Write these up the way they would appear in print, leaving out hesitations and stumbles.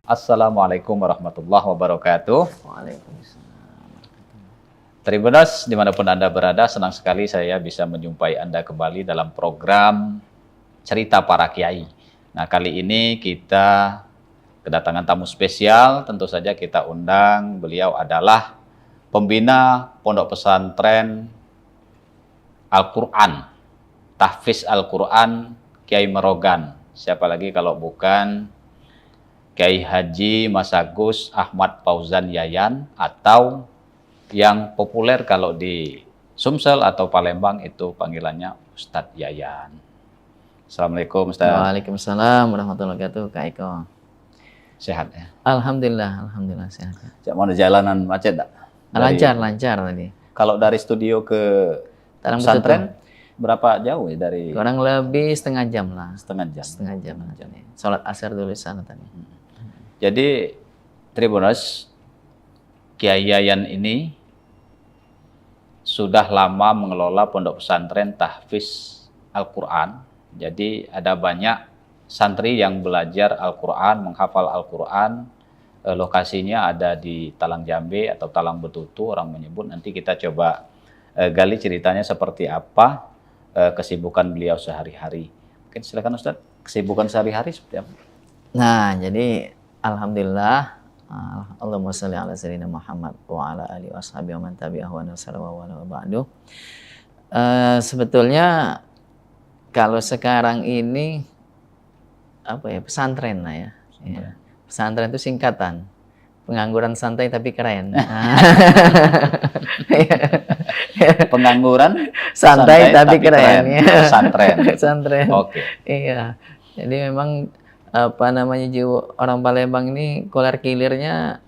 Assalamualaikum warahmatullahi wabarakatuh. Waalaikumsalam. Tribuners, dimanapun Anda berada, senang sekali saya bisa menjumpai Anda kembali dalam program Cerita Para Kiai. Nah, kali ini kita kedatangan tamu spesial, tentu saja kita undang. Beliau adalah pembina Pondok Pesantren Al-Quran, Tahfiz Al-Quran Kiai Merogan. Siapa lagi kalau bukan Kiai Haji Mas Agus Ahmad Fauzan Yayan, atau yang populer kalau di Sumsel atau Palembang itu panggilannya Ustadz Yayan. Assalamualaikum Ustadz. Waalaikumsalam warahmatullahi wabarakatuh, Kak Eko. Sehat ya? Alhamdulillah sehat. Cak mana jalanan macet tak? Lancar tadi. Kalau dari studio ke Talang pesantren berapa jauh ya dari? Kurang lebih setengah jam lah. Setengah jam. Setengah jam. Sholat asar dulu sana tadi. Jadi Tribuners, Kiai Yayan ini sudah lama mengelola pondok pesantren Tahfiz Al-Quran. Jadi ada banyak santri yang belajar Al-Quran, menghafal Al-Quran. Lokasinya ada di Talang Jambe atau Talang Betutu, orang menyebut. Nanti kita coba gali ceritanya seperti apa kesibukan beliau sehari-hari. Mungkin silakan Ustadz, kesibukan sehari-hari seperti apa? Nah, jadi alhamdulillah, Allahumma sholli ala sayyidina Muhammad wa ala alihi washabihi wa man tabi'ahu wa ba'du. Sebetulnya kalau sekarang ini apa ya, pesantren lah ya. Pesantren itu singkatan. Pengangguran santai tapi keren. Pengangguran santai tapi keren. Pesantren. Pesantren. Oke. Iya. Jadi memang apa namanya, jiwa orang Palembang ini kolar kilirnya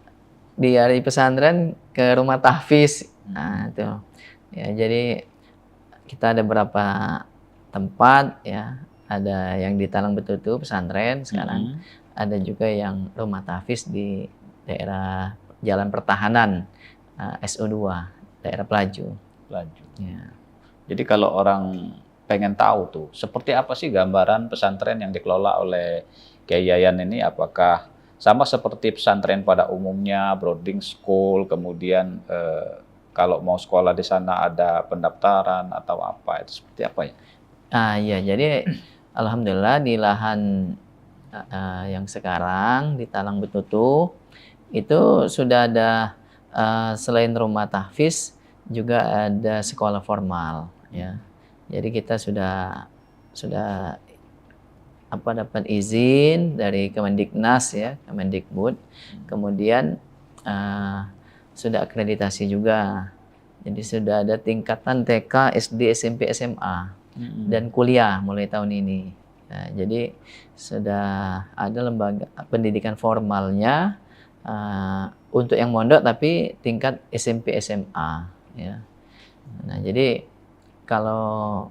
dari pesantren ke rumah tahfiz. Nah, itu. Ya, jadi kita ada beberapa tempat ya. Ada yang di Talang Betutu pesantren sekarang. Ada juga yang rumah tahfiz di daerah Jalan Pertahanan SO2, daerah Pelaju. Ya. Jadi kalau orang pengen tahu tuh, seperti apa sih gambaran pesantren yang dikelola oleh Kiai Yayan ini? Apakah sama seperti pesantren pada umumnya, boarding school, kemudian kalau mau sekolah di sana ada pendaftaran atau apa, itu seperti apa ya? Iya, jadi alhamdulillah di lahan yang sekarang di Talang Betutu itu sudah ada selain rumah tahfiz juga ada sekolah formal ya. Jadi kita sudah dapat izin dari Kemendiknas ya, Kemendikbud. Kemudian sudah akreditasi juga. Jadi sudah ada tingkatan TK, SD, SMP, SMA dan kuliah mulai tahun ini. Nah, jadi sudah ada lembaga pendidikan formalnya untuk yang mondok tapi tingkat SMP, SMA ya. Nah, jadi kalau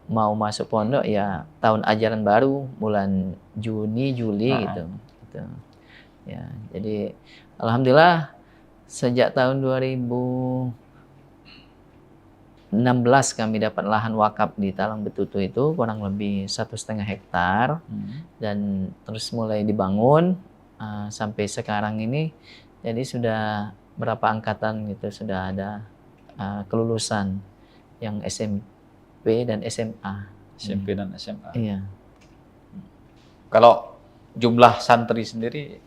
mau masuk pondok ya tahun ajaran baru bulan Juni Juli gitu. Ya, jadi alhamdulillah sejak tahun 2016 kami dapat lahan wakaf di Talang Betutu itu kurang lebih 1,5 hektar dan terus mulai dibangun sampai sekarang ini. Jadi sudah berapa angkatan gitu sudah ada kelulusan yang SMP dan SMA. SMP dan SMA. Iya. Kalau jumlah santri sendiri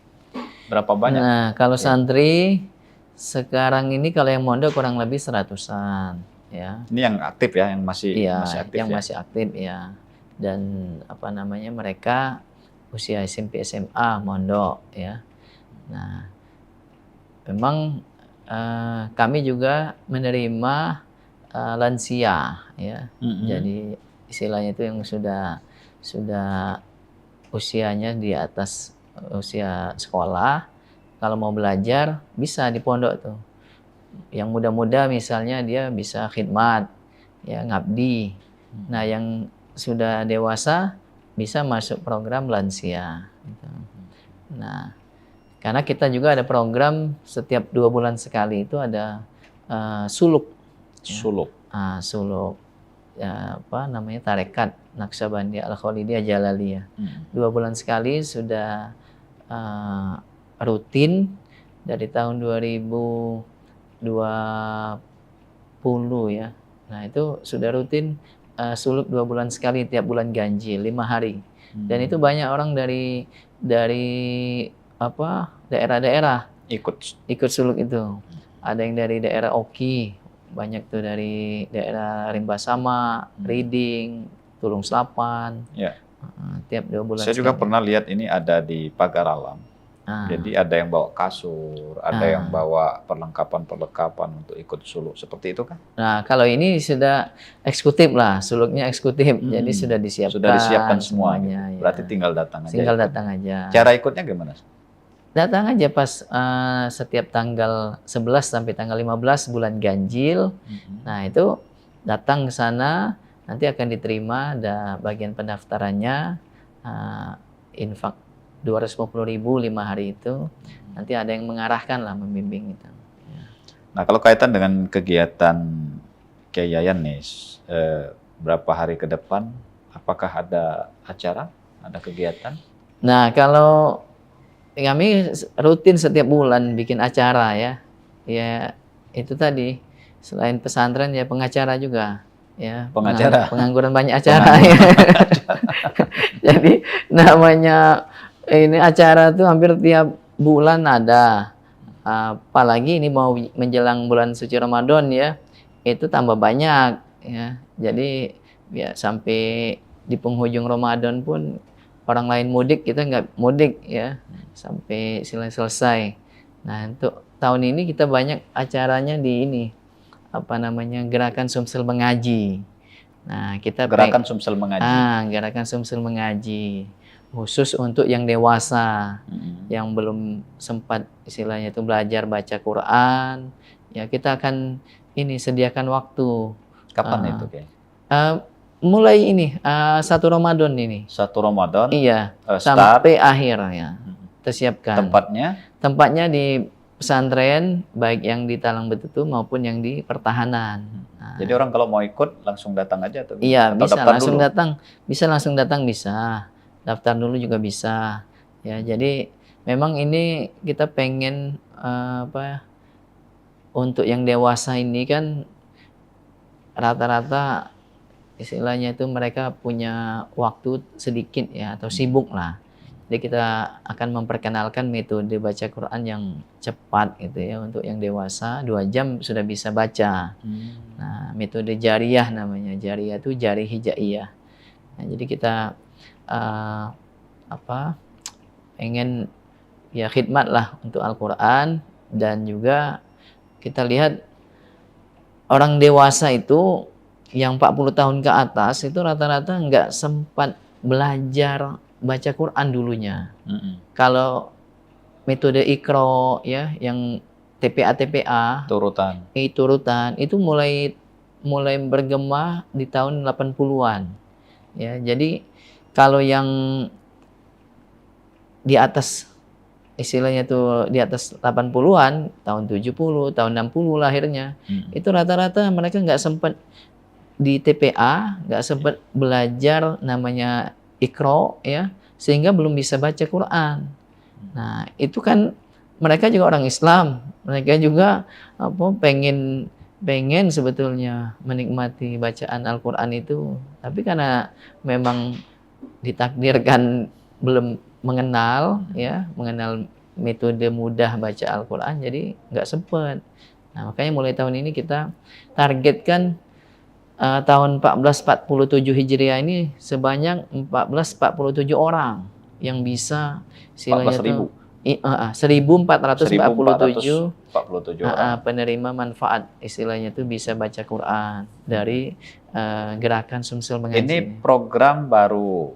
berapa banyak? Nah, kalau santri sekarang ini kalau yang mondok kurang lebih 100-an ya. Ini yang aktif ya, yang masih aktif yang ya? masih aktif ya. Dan apa namanya, mereka usia SMP SMA mondok ya. Nah, memang kami juga menerima lansia ya. Jadi istilahnya itu yang sudah usianya di atas usia sekolah, kalau mau belajar bisa di pondok tuh. Yang muda-muda misalnya dia bisa khidmat ya, ngabdi. Nah, yang sudah dewasa bisa masuk program lansia gitu. Nah, karena kita juga ada program setiap 2 bulan sekali itu ada suluk. Suluk. Suluk. Ya, apa namanya, tarekat Naqsabandiyah Al-Khalidiyah Jalaliyah. 2 bulan sekali sudah rutin dari tahun 2020 ya. Nah itu sudah rutin suluk 2 bulan sekali tiap bulan ganjil 5 hari. Dan itu banyak orang dari apa daerah-daerah ikut suluk itu. Ada yang dari daerah Oki, banyak tuh dari daerah Rimba Sama, Riding, Tulung Selapan. Ya. Tiap 2 bulan. Saya juga pernah lihat ini ada di Pagar Alam. Jadi ada yang bawa kasur, ada yang bawa perlengkapan untuk ikut suluk, seperti itu kan? Nah, kalau ini sudah eksekutif lah, suluknya eksekutif, jadi sudah disiapkan. Sudah disiapkan semuanya, ya. Berarti tinggal datang aja. Tinggal datang aja. Cara ikutnya gimana? Datang aja pas setiap tanggal 11 sampai tanggal 15 bulan ganjil. Nah, itu datang ke sana, nanti akan diterima, ada bagian pendaftarannya, infak 250.000 5 hari itu, nanti ada yang mengarahkan lah, membimbing itu. Ya. Nah kalau kaitan dengan kegiatan Kyai Yayan nih, berapa hari ke depan, apakah ada acara, ada kegiatan? Nah kalau kami rutin setiap bulan bikin acara ya, ya itu tadi selain pesantren ya pengacara juga. Ya, pengacara, pengangguran banyak acara. Ya. Jadi namanya ini acara tuh hampir tiap bulan ada. Apalagi ini mau menjelang bulan suci Ramadan ya, itu tambah banyak ya. Jadi ya sampai di penghujung Ramadan pun orang lain mudik, kita nggak mudik ya, sampai selesai. Nah untuk tahun ini kita banyak acaranya di ini, apa namanya, Gerakan Sumsel Mengaji. Nah kita Gerakan Sumsel Mengaji. Gerakan Sumsel Mengaji. Khusus untuk yang dewasa, yang belum sempat istilahnya itu belajar baca Quran, ya kita akan ini sediakan waktu. Kapan itu Kay? Mulai ini 1 Ramadan ini. 1 Ramadan. Iya. Sampai akhir ya. Tersiapkan. Tempatnya di pesantren, baik yang di Talang Betutu maupun yang di pertahanan. Jadi orang kalau mau ikut langsung datang aja atau gimana? Iya, atau bisa langsung dulu? datang. Bisa langsung datang, bisa. Daftar dulu juga bisa. Ya, jadi memang ini kita pengen untuk yang dewasa ini kan rata-rata istilahnya itu mereka punya waktu sedikit ya, atau sibuk lah. Jadi kita akan memperkenalkan metode baca Quran yang cepat gitu ya, untuk yang dewasa 2 jam sudah bisa baca. Nah, metode jariyah namanya. Jariyah itu jari hijaiyah. Nah, jadi kita pengen ya khidmat lah untuk Al-Quran, dan juga kita lihat orang dewasa itu yang 40 tahun ke atas itu rata-rata nggak sempat belajar baca Quran dulunya. Kalau metode Iqra ya, yang TPA turutan itu mulai bergema di tahun 80-an. Ya, jadi kalau yang di atas istilahnya tuh di atas 80-an, tahun 70, tahun 60 lahirnya, itu rata-rata mereka nggak sempat di TPA, nggak sempat belajar namanya Iqra ya, sehingga belum bisa baca Quran. Nah, itu kan mereka juga orang Islam, mereka juga pengen sebetulnya menikmati bacaan Al-Quran itu, tapi karena memang ditakdirkan belum mengenal metode mudah baca Al-Quran, jadi nggak sempat. Nah, makanya mulai tahun ini kita targetkan tahun 1447 Hijriah ini sebanyak 1447 orang yang bisa 14.000. 1447 orang. penerima manfaat istilahnya itu bisa baca Quran dari Gerakan Sumsel Mengaji. Ini program baru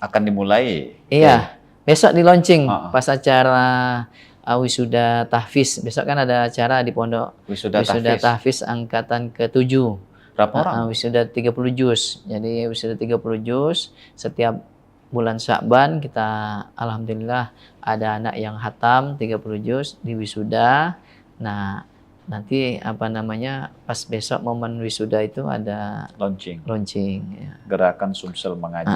akan dimulai. Iya, besok di launching pas acara wisuda tahfiz. Besok kan ada acara di pondok wisuda tahfiz angkatan ke-7. Berapa orang? Wisuda 30 juz. Jadi wisuda 30 juz setiap bulan Sya'ban kita alhamdulillah ada anak yang hatam 30 juz di wisuda. Nah, nanti pas besok momen wisuda itu ada launching ya. Gerakan Sumsel Mengaji.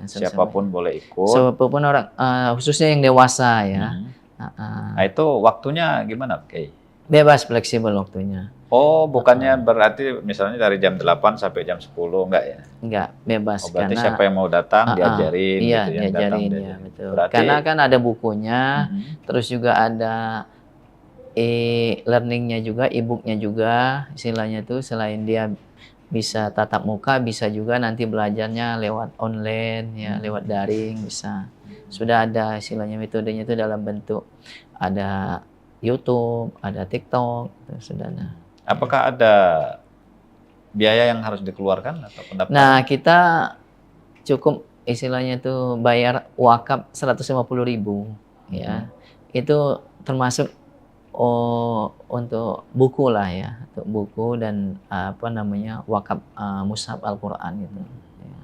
Siapapun boleh ikut. Siapapun orang, khususnya yang dewasa ya. Nah itu waktunya gimana, Kiai? Bebas, fleksibel waktunya. Oh, bukannya berarti misalnya dari jam 8 sampai jam 10, enggak ya? Enggak, bebas Oh, berarti karena siapa yang mau datang diajarin iya, gitu, yang datang diajarin ya, diajarin. betul. Berarti Karena kan ada bukunya, mm-mm. terus juga ada e-learningnya juga, e-booknya juga, istilahnya tuh selain dia bisa tatap muka, bisa juga nanti belajarnya lewat online ya, lewat daring bisa. Sudah ada istilahnya metodenya itu dalam bentuk ada YouTube, ada TikTok, itu sudah ada. Apakah ada biaya yang harus dikeluarkan atau pendaftaran? Nah, kita cukup istilahnya itu bayar wakaf 150.000 ya. Itu termasuk untuk buku lah ya, untuk buku dan apa namanya wakaf mushaf Al-Qur'an gitu. Ya.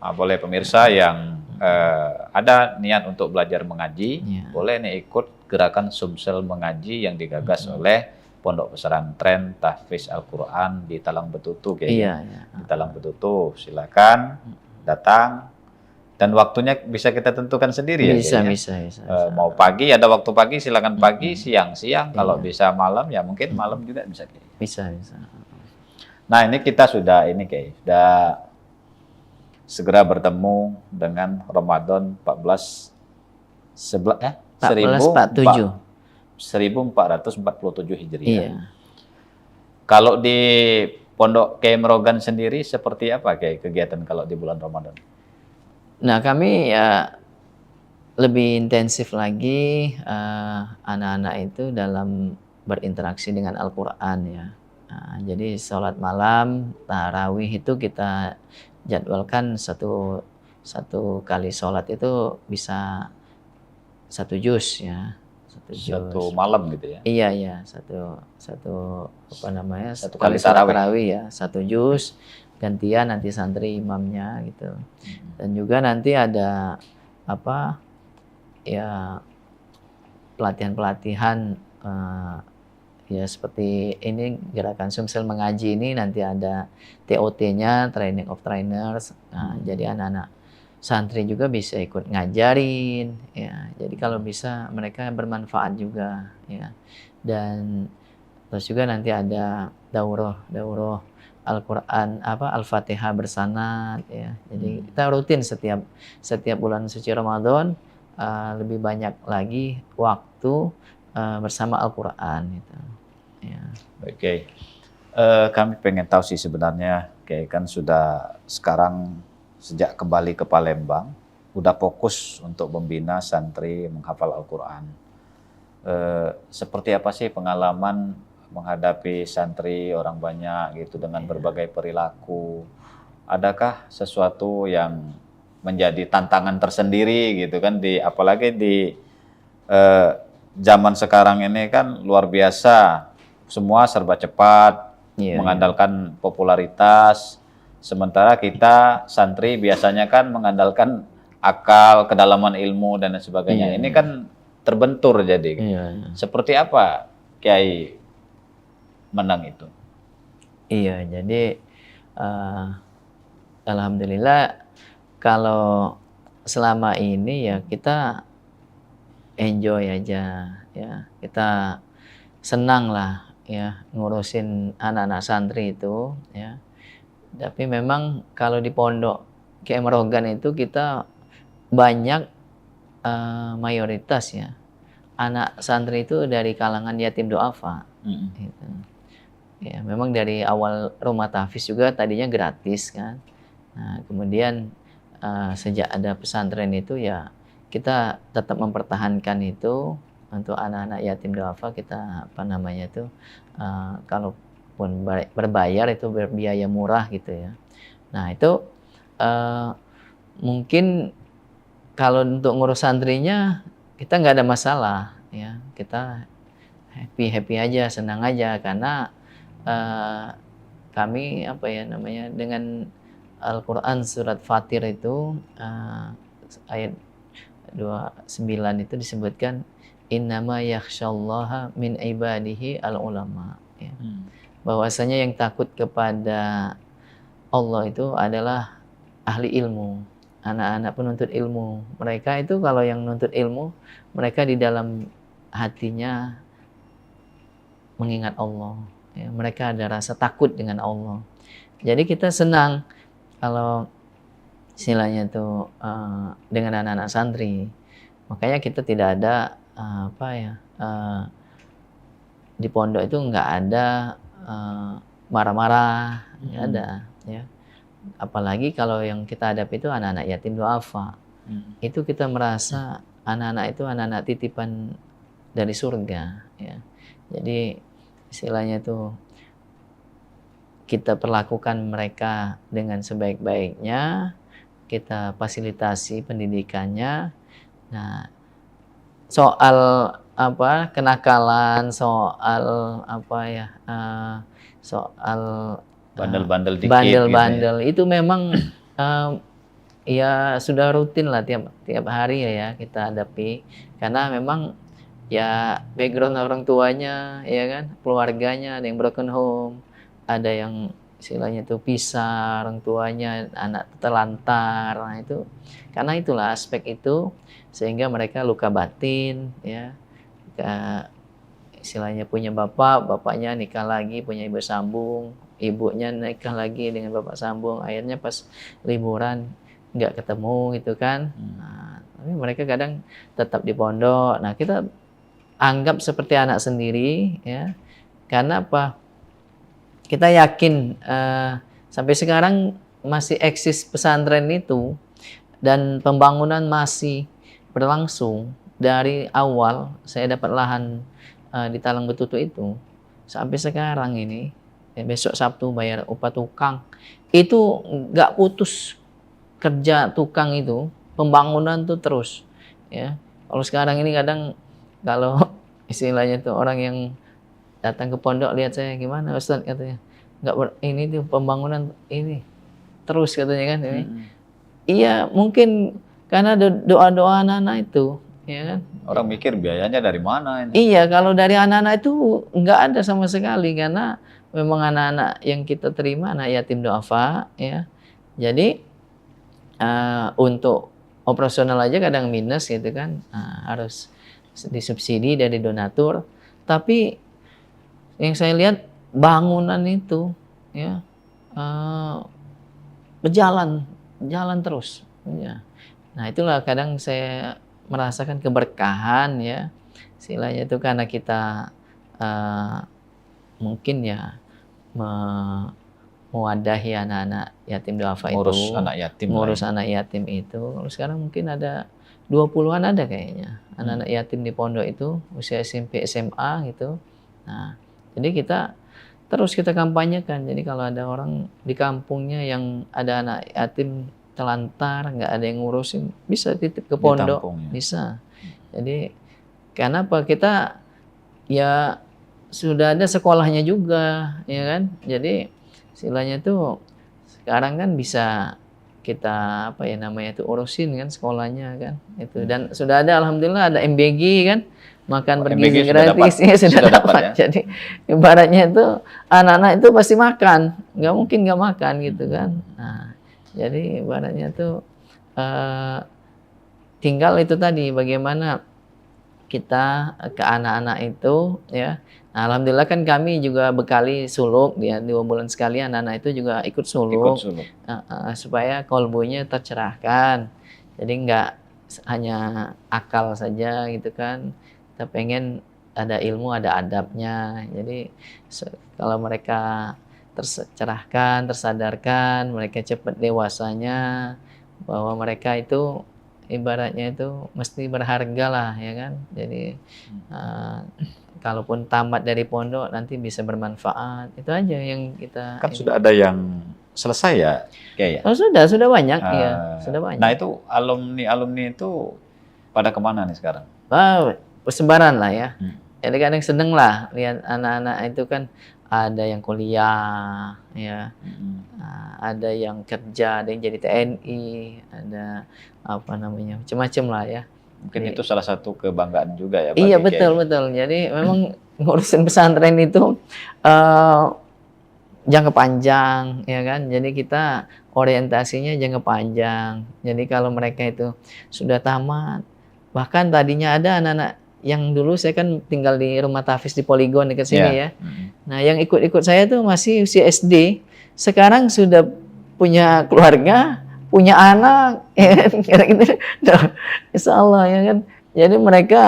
Nah, boleh pemirsa yang ada niat untuk belajar mengaji, Ya. boleh nih ikut gerakan Sumsel Mengaji yang digagas oleh Pondok Pesantren Tahfiz Al-Quran di Talang Betutu, Iya, kayaknya. ya. Di Talang Betutu, silakan datang. Dan waktunya bisa kita tentukan sendiri Bisa, ya, kayaknya. bisa. Mau pagi, ada waktu pagi, silakan pagi, siang. Kalau bisa malam, ya mungkin malam juga bisa. Bisa. Nah, ini kita sudah sudah segera bertemu dengan Ramadan 1447 Hijriah. Iya. Kalau di Pondok Kiai Merogan sendiri seperti apa Kiai kegiatan kalau di bulan Ramadan? Nah, kami ya lebih intensif lagi anak-anak itu dalam berinteraksi dengan Al-Quran ya. Nah, jadi sholat malam, tarawih itu kita jadwalkan satu kali sholat itu bisa 1 juz ya. 1 juz. Satu malam gitu ya? Iya, satu apa namanya? Satu kali kali sholat tarawih. tarawih ya, 1 juz. Gantian nanti santri imamnya gitu. Dan juga nanti ada apa ya pelatihan ya seperti ini gerakan Sumsel Mengaji ini nanti ada TOT-nya, Training of Trainers. Nah, jadi anak-anak santri juga bisa ikut ngajarin ya. Jadi kalau bisa mereka bermanfaat juga ya. Dan terus juga nanti ada daurah Al-Quran Al-Fatihah bersanad ya. Jadi kita rutin setiap bulan suci Ramadan lebih banyak lagi waktu bersama Al-Quran gitu. Ya. Oke. Kami pengen tahu sih sebenarnya kayak kan sudah sekarang sejak kembali ke Palembang udah fokus untuk membina santri menghafal Al-Quran. Seperti apa sih pengalaman menghadapi santri orang banyak gitu dengan berbagai perilaku? Adakah sesuatu yang menjadi tantangan tersendiri gitu kan apalagi di zaman sekarang ini kan luar biasa, semua serba cepat, mengandalkan popularitas, sementara kita santri biasanya kan mengandalkan akal, kedalaman ilmu dan sebagainya. Ini kan terbentur jadi. Seperti apa Kiai menang itu? Iya, jadi alhamdulillah kalau selama ini ya kita enjoy aja ya, kita senang lah ya ngurusin anak-anak santri itu ya. Tapi memang kalau di pondok Kiai Merogan itu kita banyak mayoritas ya anak santri itu dari kalangan yatim duafa. Gitu. Ya, memang dari awal rumah tahfiz juga tadinya gratis kan. Nah, kemudian sejak ada pesantren itu ya kita tetap mempertahankan itu untuk anak-anak yatim duafa. Kita kalaupun berbayar itu berbiaya murah gitu ya. Nah itu mungkin kalau untuk ngurus santrinya kita nggak ada masalah ya, kita happy aja, senang aja karena kami dengan Al-Quran surat Fatir itu ayat 29 itu disebutkan innama yakhsyallaha min ibadihi al-ulama ya. Bahwasanya yang takut kepada Allah itu adalah ahli ilmu, anak-anak penuntut ilmu. Mereka itu kalau yang menuntut ilmu, mereka di dalam hatinya mengingat Allah. Ya, mereka ada rasa takut dengan Allah. Jadi kita senang kalau istilahnya itu dengan anak-anak santri. Makanya kita tidak ada di pondok itu nggak ada marah-marah, nggak ada. Ya. Apalagi kalau yang kita hadapi itu anak-anak yatim duafa. Itu kita merasa anak-anak itu anak-anak titipan dari surga. Ya. Jadi istilahnya itu kita perlakukan mereka dengan sebaik-baiknya, kita fasilitasi pendidikannya. Nah, soal kenakalan, soal soal bandel-bandel dikit bandel-bandel gitu ya. itu memang ya sudah rutin lah tiap hari ya kita hadapi, karena memang ya background orang tuanya ya kan, keluarganya ada yang broken home, ada yang istilahnya itu pisah orang tuanya, anak terlantar. Nah itu karena itulah aspek itu sehingga mereka luka batin ya. Istilahnya punya bapaknya nikah lagi, punya ibu sambung, ibunya nikah lagi dengan bapak sambung, akhirnya pas liburan nggak ketemu gitu kan. Nah, tapi mereka kadang tetap di pondok. Nah kita anggap seperti anak sendiri ya, karena apa? Kita yakin sampai sekarang masih eksis pesantren itu dan pembangunan masih berlangsung. Dari awal saya dapat lahan di Talang Betutu itu sampai sekarang ini, besok Sabtu bayar upah tukang itu nggak putus kerja tukang itu, pembangunan tuh terus ya. Kalau sekarang ini kadang kalau istilahnya tuh orang yang datang ke pondok lihat saya gimana Ustadz katanya, ini tuh pembangunan ini terus katanya kan ini. Iya mungkin karena doa-doa anak-anak itu ya kan. Orang mikir biayanya dari mana ini. Iya kalau dari anak-anak itu nggak ada sama sekali, karena memang anak-anak yang kita terima anak yatim duafa ya. Jadi untuk operasional aja kadang minus gitu kan, harus disubsidi dari donatur. Tapi yang saya lihat bangunan itu ya jalan terus ya. Nah itulah kadang saya merasakan keberkahan ya, istilahnya itu karena kita mungkin ya mewadahi anak-anak yatim duafa itu, ngurus anak yatim itu. Kalau sekarang mungkin ada 20-an ada kayaknya anak-anak yatim di pondok itu usia SMP SMA gitu. Nah jadi kita kampanyekan. Jadi kalau ada orang di kampungnya yang ada anak yatim telantar, nggak ada yang ngurusin, bisa titip ke pondok, bisa. Jadi karena apa, kita ya sudah ada sekolahnya juga ya kan. Jadi istilahnya tuh sekarang kan bisa kita urusin kan sekolahnya kan itu. Dan sudah ada alhamdulillah ada MBG kan, makan bergizi gratis sudah dapat. Ya? Jadi ibaratnya itu anak-anak itu pasti makan, nggak mungkin nggak makan gitu kan. Nah jadi ibaratnya tuh tinggal itu tadi bagaimana kita ke anak-anak itu ya. Nah, alhamdulillah kan kami juga bekali suluk ya, 2 bulan sekali anak-anak itu juga ikut suluk. Supaya kolbunya tercerahkan. Jadi nggak hanya akal saja gitu kan. Kita pengen ada ilmu, ada adabnya. Jadi kalau mereka tercerahkan, tersadarkan, mereka cepat dewasanya, bahwa mereka itu ibaratnya itu mesti berharga lah ya kan. Jadi kalaupun tamat dari pondok nanti bisa bermanfaat. Itu aja yang kita kan sudah ada yang selesai ya kayak. Oh sudah banyak ya, sudah banyak. Nah itu alumni itu pada kemana nih sekarang? Persebaran lah ya. Jadi kadang seneng lah lihat anak-anak itu kan, ada yang kuliah ya, ada yang kerja, ada yang jadi TNI, ada macam-macam lah ya. Mungkin itu salah satu kebanggaan juga ya. Iya betul. Jadi memang ngurusin pesantren itu jangka panjang ya kan. Jadi kita orientasinya jangka panjang. Jadi kalau mereka itu sudah tamat, bahkan tadinya ada anak-anak yang dulu saya kan tinggal di rumah tahfiz di Poligon dekat sini Iya. ya. Nah, yang ikut-ikut saya tuh masih usia SD, sekarang sudah punya keluarga, punya anak, ya kan? Kira-kira, nah, insya Allah ya kan. Jadi mereka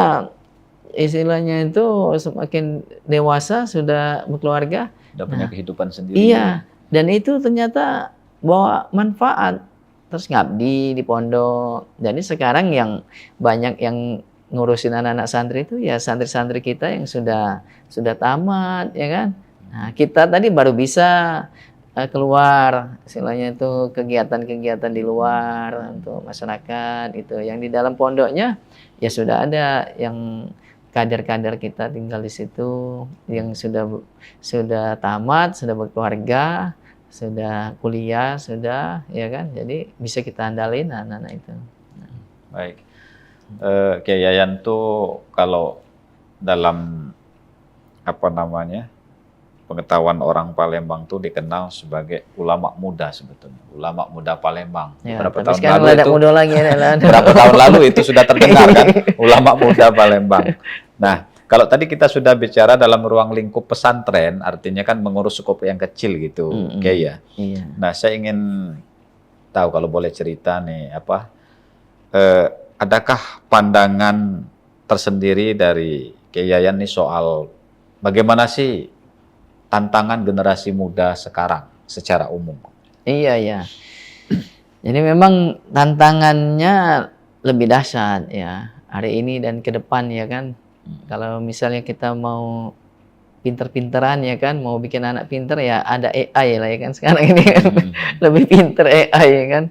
istilahnya itu semakin dewasa sudah berkeluarga. Udah punya kehidupan sendiri. Iya, dan itu ternyata bawa manfaat. Terus ngabdi di pondok. Jadi sekarang yang banyak yang ngurusin anak-anak santri itu ya santri-santri kita yang sudah tamat, ya kan. Nah, kita tadi baru bisa keluar, istilahnya itu kegiatan-kegiatan di luar untuk masyarakat itu. Yang di dalam pondoknya ya sudah ada yang kader-kader kita tinggal di situ yang sudah tamat, sudah berkeluarga, sudah kuliah, sudah ya kan. Jadi bisa kita andalin anak-anak itu. Baik. Kiai Yayan tuh kalau dalam apa namanya pengetahuan orang Palembang tuh dikenal sebagai ulama muda sebetulnya, ulama muda Palembang. Ya, Beberapa tapi tahun sekarang lalu ada itu, muda lagi ya. beberapa tahun lalu itu sudah terdengar kan, ulama muda Palembang. Nah, kalau tadi kita sudah bicara dalam ruang lingkup pesantren, artinya kan mengurus skup yang kecil gitu, Kiai ya. Iya. Nah, saya ingin tahu kalau boleh cerita nih adakah pandangan tersendiri dari Kiai Yayan nih soal bagaimana sih tantangan generasi muda sekarang secara umum? Iya ya. Jadi memang tantangannya lebih dahsyat ya hari ini dan ke depan ya kan. Kalau misalnya kita mau pinter-pinteran ya kan, mau bikin anak pinter ya ada AI lah ya kan sekarang ini kan. Lebih pinter AI ya kan.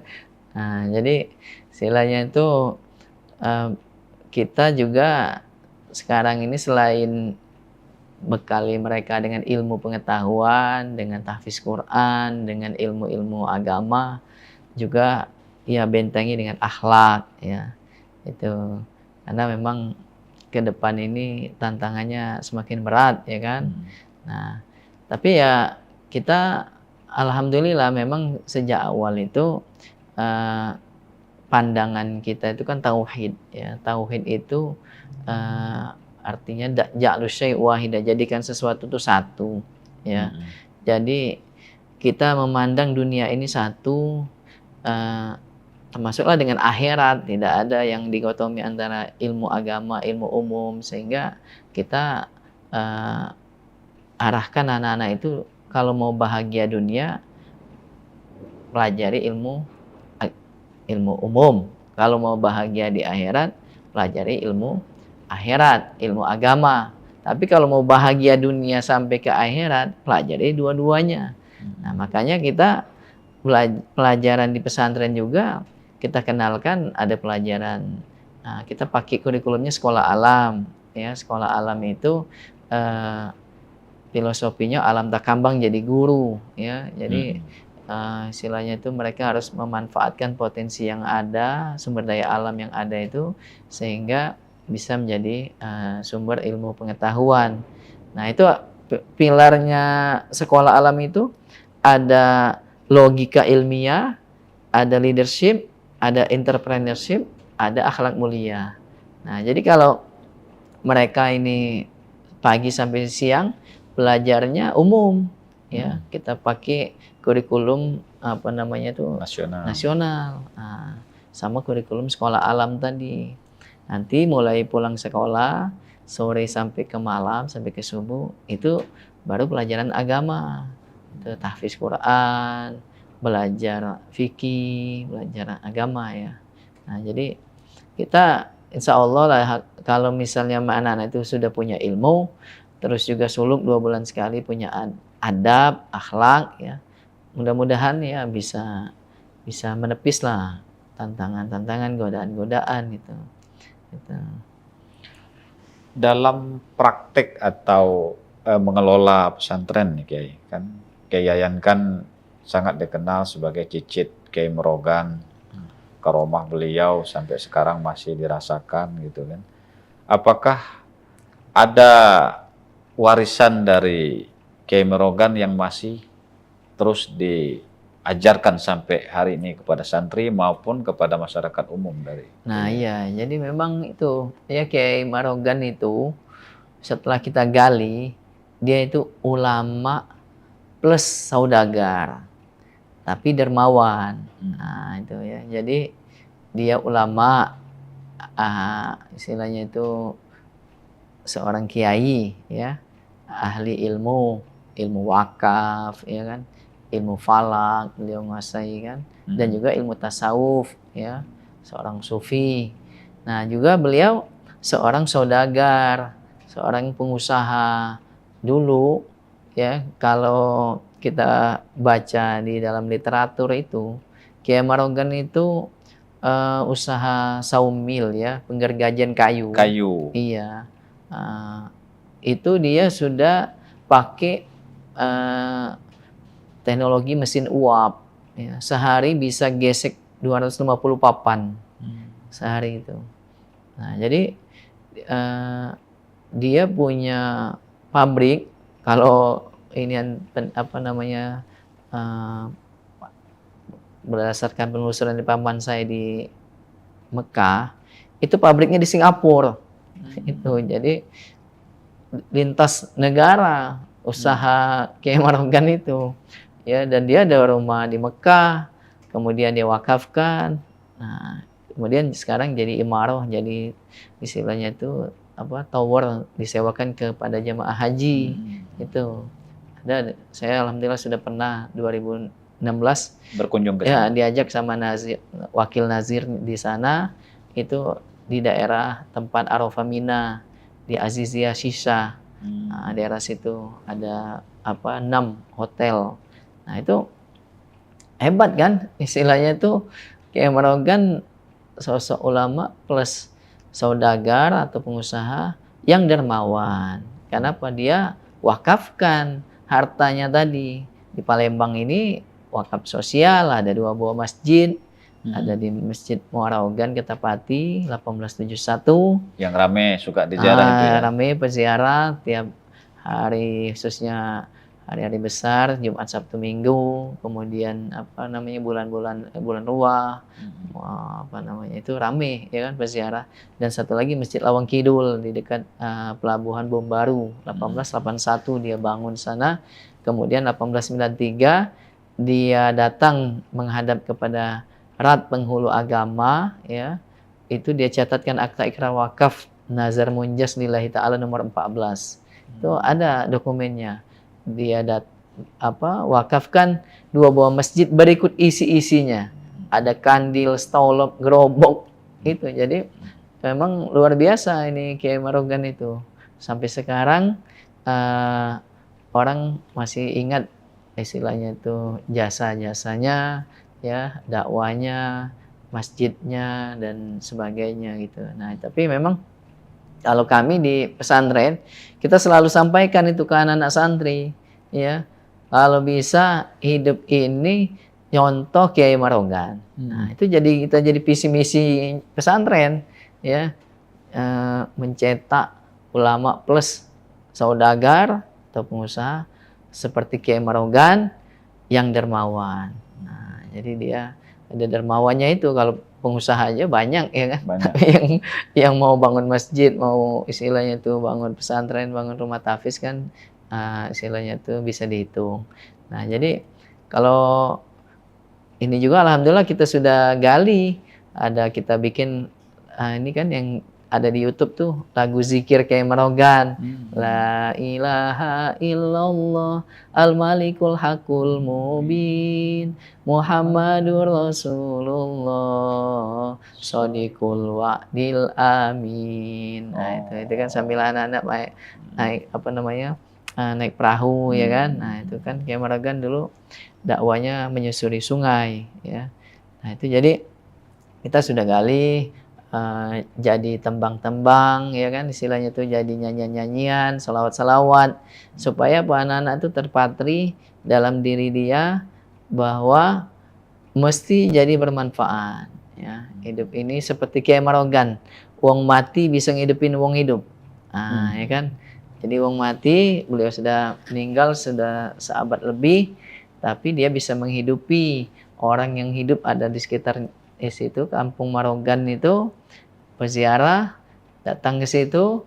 Nah, jadi istilahnya itu kita juga sekarang ini selain bekali mereka dengan ilmu pengetahuan, dengan tahfiz Quran, dengan ilmu-ilmu agama, juga ya bentengi dengan akhlak ya. Itu karena memang ke depan ini tantangannya semakin berat ya kan. Nah, tapi ya kita alhamdulillah memang sejak awal itu pandangan kita itu kan tauhid ya. Tauhid itu artinya ja'lu syai' wahida, jadikan sesuatu itu satu ya. Jadi kita memandang dunia ini satu, termasuklah dengan akhirat, tidak ada yang dikotomi antara ilmu agama, ilmu umum, sehingga kita arahkan anak-anak itu kalau mau bahagia dunia pelajari ilmu umum, kalau mau bahagia di akhirat pelajari ilmu akhirat, ilmu agama. Tapi kalau mau bahagia dunia sampai ke akhirat, pelajari dua-duanya. Nah, makanya kita pelajaran di pesantren juga kita kenalkan ada pelajaran. Nah, kita pakai kurikulumnya sekolah alam. Ya, sekolah alam itu filosofinya alam takambang jadi guru. Ya, jadi istilahnya itu mereka harus memanfaatkan potensi yang ada, sumber daya alam yang ada itu, sehingga bisa menjadi sumber ilmu pengetahuan. Nah, itu pilarnya sekolah alam itu ada logika ilmiah, ada leadership, ada entrepreneurship, ada akhlak mulia. Nah, jadi kalau mereka ini pagi sampai siang belajarnya umum ya, kita pakai kurikulum apa namanya itu nasional. Nah, sama kurikulum sekolah alam tadi. Nanti mulai pulang sekolah, sore sampai ke malam, sampai ke subuh, itu baru pelajaran agama. Itu tahfiz Quran, belajar fikih, belajar agama ya. Nah, jadi kita insya Allah lah, kalau misalnya anak-anak itu sudah punya ilmu, terus juga suluk 2 bulan sekali punya adab, akhlak ya. Mudah-mudahan ya bisa menepis lah tantangan-tantangan, godaan-godaan gitu. Dalam praktek atau mengelola pesantren nih Kiai, kan Kiai Yayan kan sangat dikenal sebagai cicit Kiai Merogan, karomah beliau sampai sekarang masih dirasakan gitu kan. Apakah ada warisan dari Kiai Merogan yang masih terus ajarkan sampai hari ini kepada santri maupun kepada masyarakat umum dari. Nah iya, jadi memang itu ya Kiai Marogan itu setelah kita gali, dia itu ulama plus saudagar, tapi dermawan. Nah itu ya, jadi dia ulama, istilahnya itu seorang kiai ya, ahli ilmu wakaf ya kan, ilmu falak beliau menguasai kan, dan juga ilmu tasawuf ya, seorang sufi. Nah juga beliau seorang saudagar, seorang pengusaha dulu ya. Kalau kita baca di dalam literatur itu, Kiai Marogan itu usaha saumil ya, penggergajian kayu. Iya. Itu dia sudah pakai teknologi mesin uap ya. Sehari bisa gesek 250 papan sehari itu. Nah jadi dia punya pabrik. Kalau ini apa namanya, berdasarkan penelusuran di paman saya di Mekah, itu pabriknya di Singapura. Itu jadi lintas negara usaha Kiai Marogan itu ya, dan dia ada rumah di Mekah, kemudian dia wakafkan. Nah kemudian sekarang jadi imaroh, jadi istilahnya itu apa, tower disewakan kepada jemaah haji. Itu ada, saya alhamdulillah sudah pernah 2016 berkunjung ke ya, sana. diajak sama Nazir, wakil Nazir di sana, itu di daerah tempat Arafah Mina, di Azizia Shisha. Nah, daerah situ ada apa 6 hotel. Nah itu hebat kan, istilahnya itu Kiai Marogan sosok ulama plus saudagar atau pengusaha yang dermawan. Kenapa? Dia wakafkan hartanya tadi. Di Palembang ini wakaf sosial, ada 2 buah masjid. Ada di Masjid Muaraogan Ketapati 1871 yang rame suka diziarah itu ya. Rame peziarah tiap hari, khususnya hari-hari besar, Jumat, Sabtu, Minggu, kemudian apa namanya bulan ruah, apa namanya itu rame ya kan peziarah. Dan satu lagi Masjid Lawang Kidul di dekat Pelabuhan Bom Baru, 1881 dia bangun sana. Kemudian 1893 dia datang menghadap kepada Rat Penghulu Agama ya, itu dia catatkan akta ikrar wakaf nazar munjas lillahi ta'ala nomor 14. Itu ada dokumennya. Dia wakafkan 2 buah masjid berikut isi-isinya. Ada kandil, stolop, gerobok itu. Jadi memang luar biasa ini Kiai Marogan itu. Sampai sekarang orang masih ingat istilahnya itu jasa-jasanya ya, dakwanya, masjidnya dan sebagainya gitu. Nah, tapi memang kalau kami di pesantren kita selalu sampaikan itu ke anak-anak santri ya, kalau bisa hidup ini nyontoh Kiai Marogan. Nah, itu kita jadi visi misi pesantren ya, mencetak ulama plus saudagar atau pengusaha seperti Kiai Marogan yang dermawan. Jadi dia ada dermawannya itu. Kalau pengusaha aja banyak ya kan, yang mau bangun masjid, mau istilahnya itu bangun pesantren, bangun rumah tahfiz kan, istilahnya itu bisa dihitung. Nah jadi kalau ini juga alhamdulillah kita sudah gali, ada kita bikin ini kan yang ada di YouTube tuh lagu zikir Kiai Marogan. La ilaha illallah al-malikul hakul mubin Muhammadur Rasulullah shodiqul wa'dil amin. Nah itu kan sambil anak-anak naik apa namanya, naik perahu ya kan. Nah itu kan Kiai Marogan dulu dakwanya menyusuri sungai ya. Nah itu jadi kita sudah gali, jadi tembang-tembang ya kan, istilahnya itu jadi nyanyian-nyanyian, salawat-salawat, supaya anak-anak itu terpatri dalam diri dia bahwa mesti jadi bermanfaat ya. Hidup ini seperti Kiai Marogan, wong mati bisa ngidupin wong hidup. Ya kan. Jadi wong mati, beliau sudah meninggal sudah seabad lebih, tapi dia bisa menghidupi orang yang hidup ada di sekitar situ, Kampung Marogan itu, peziarah datang ke situ,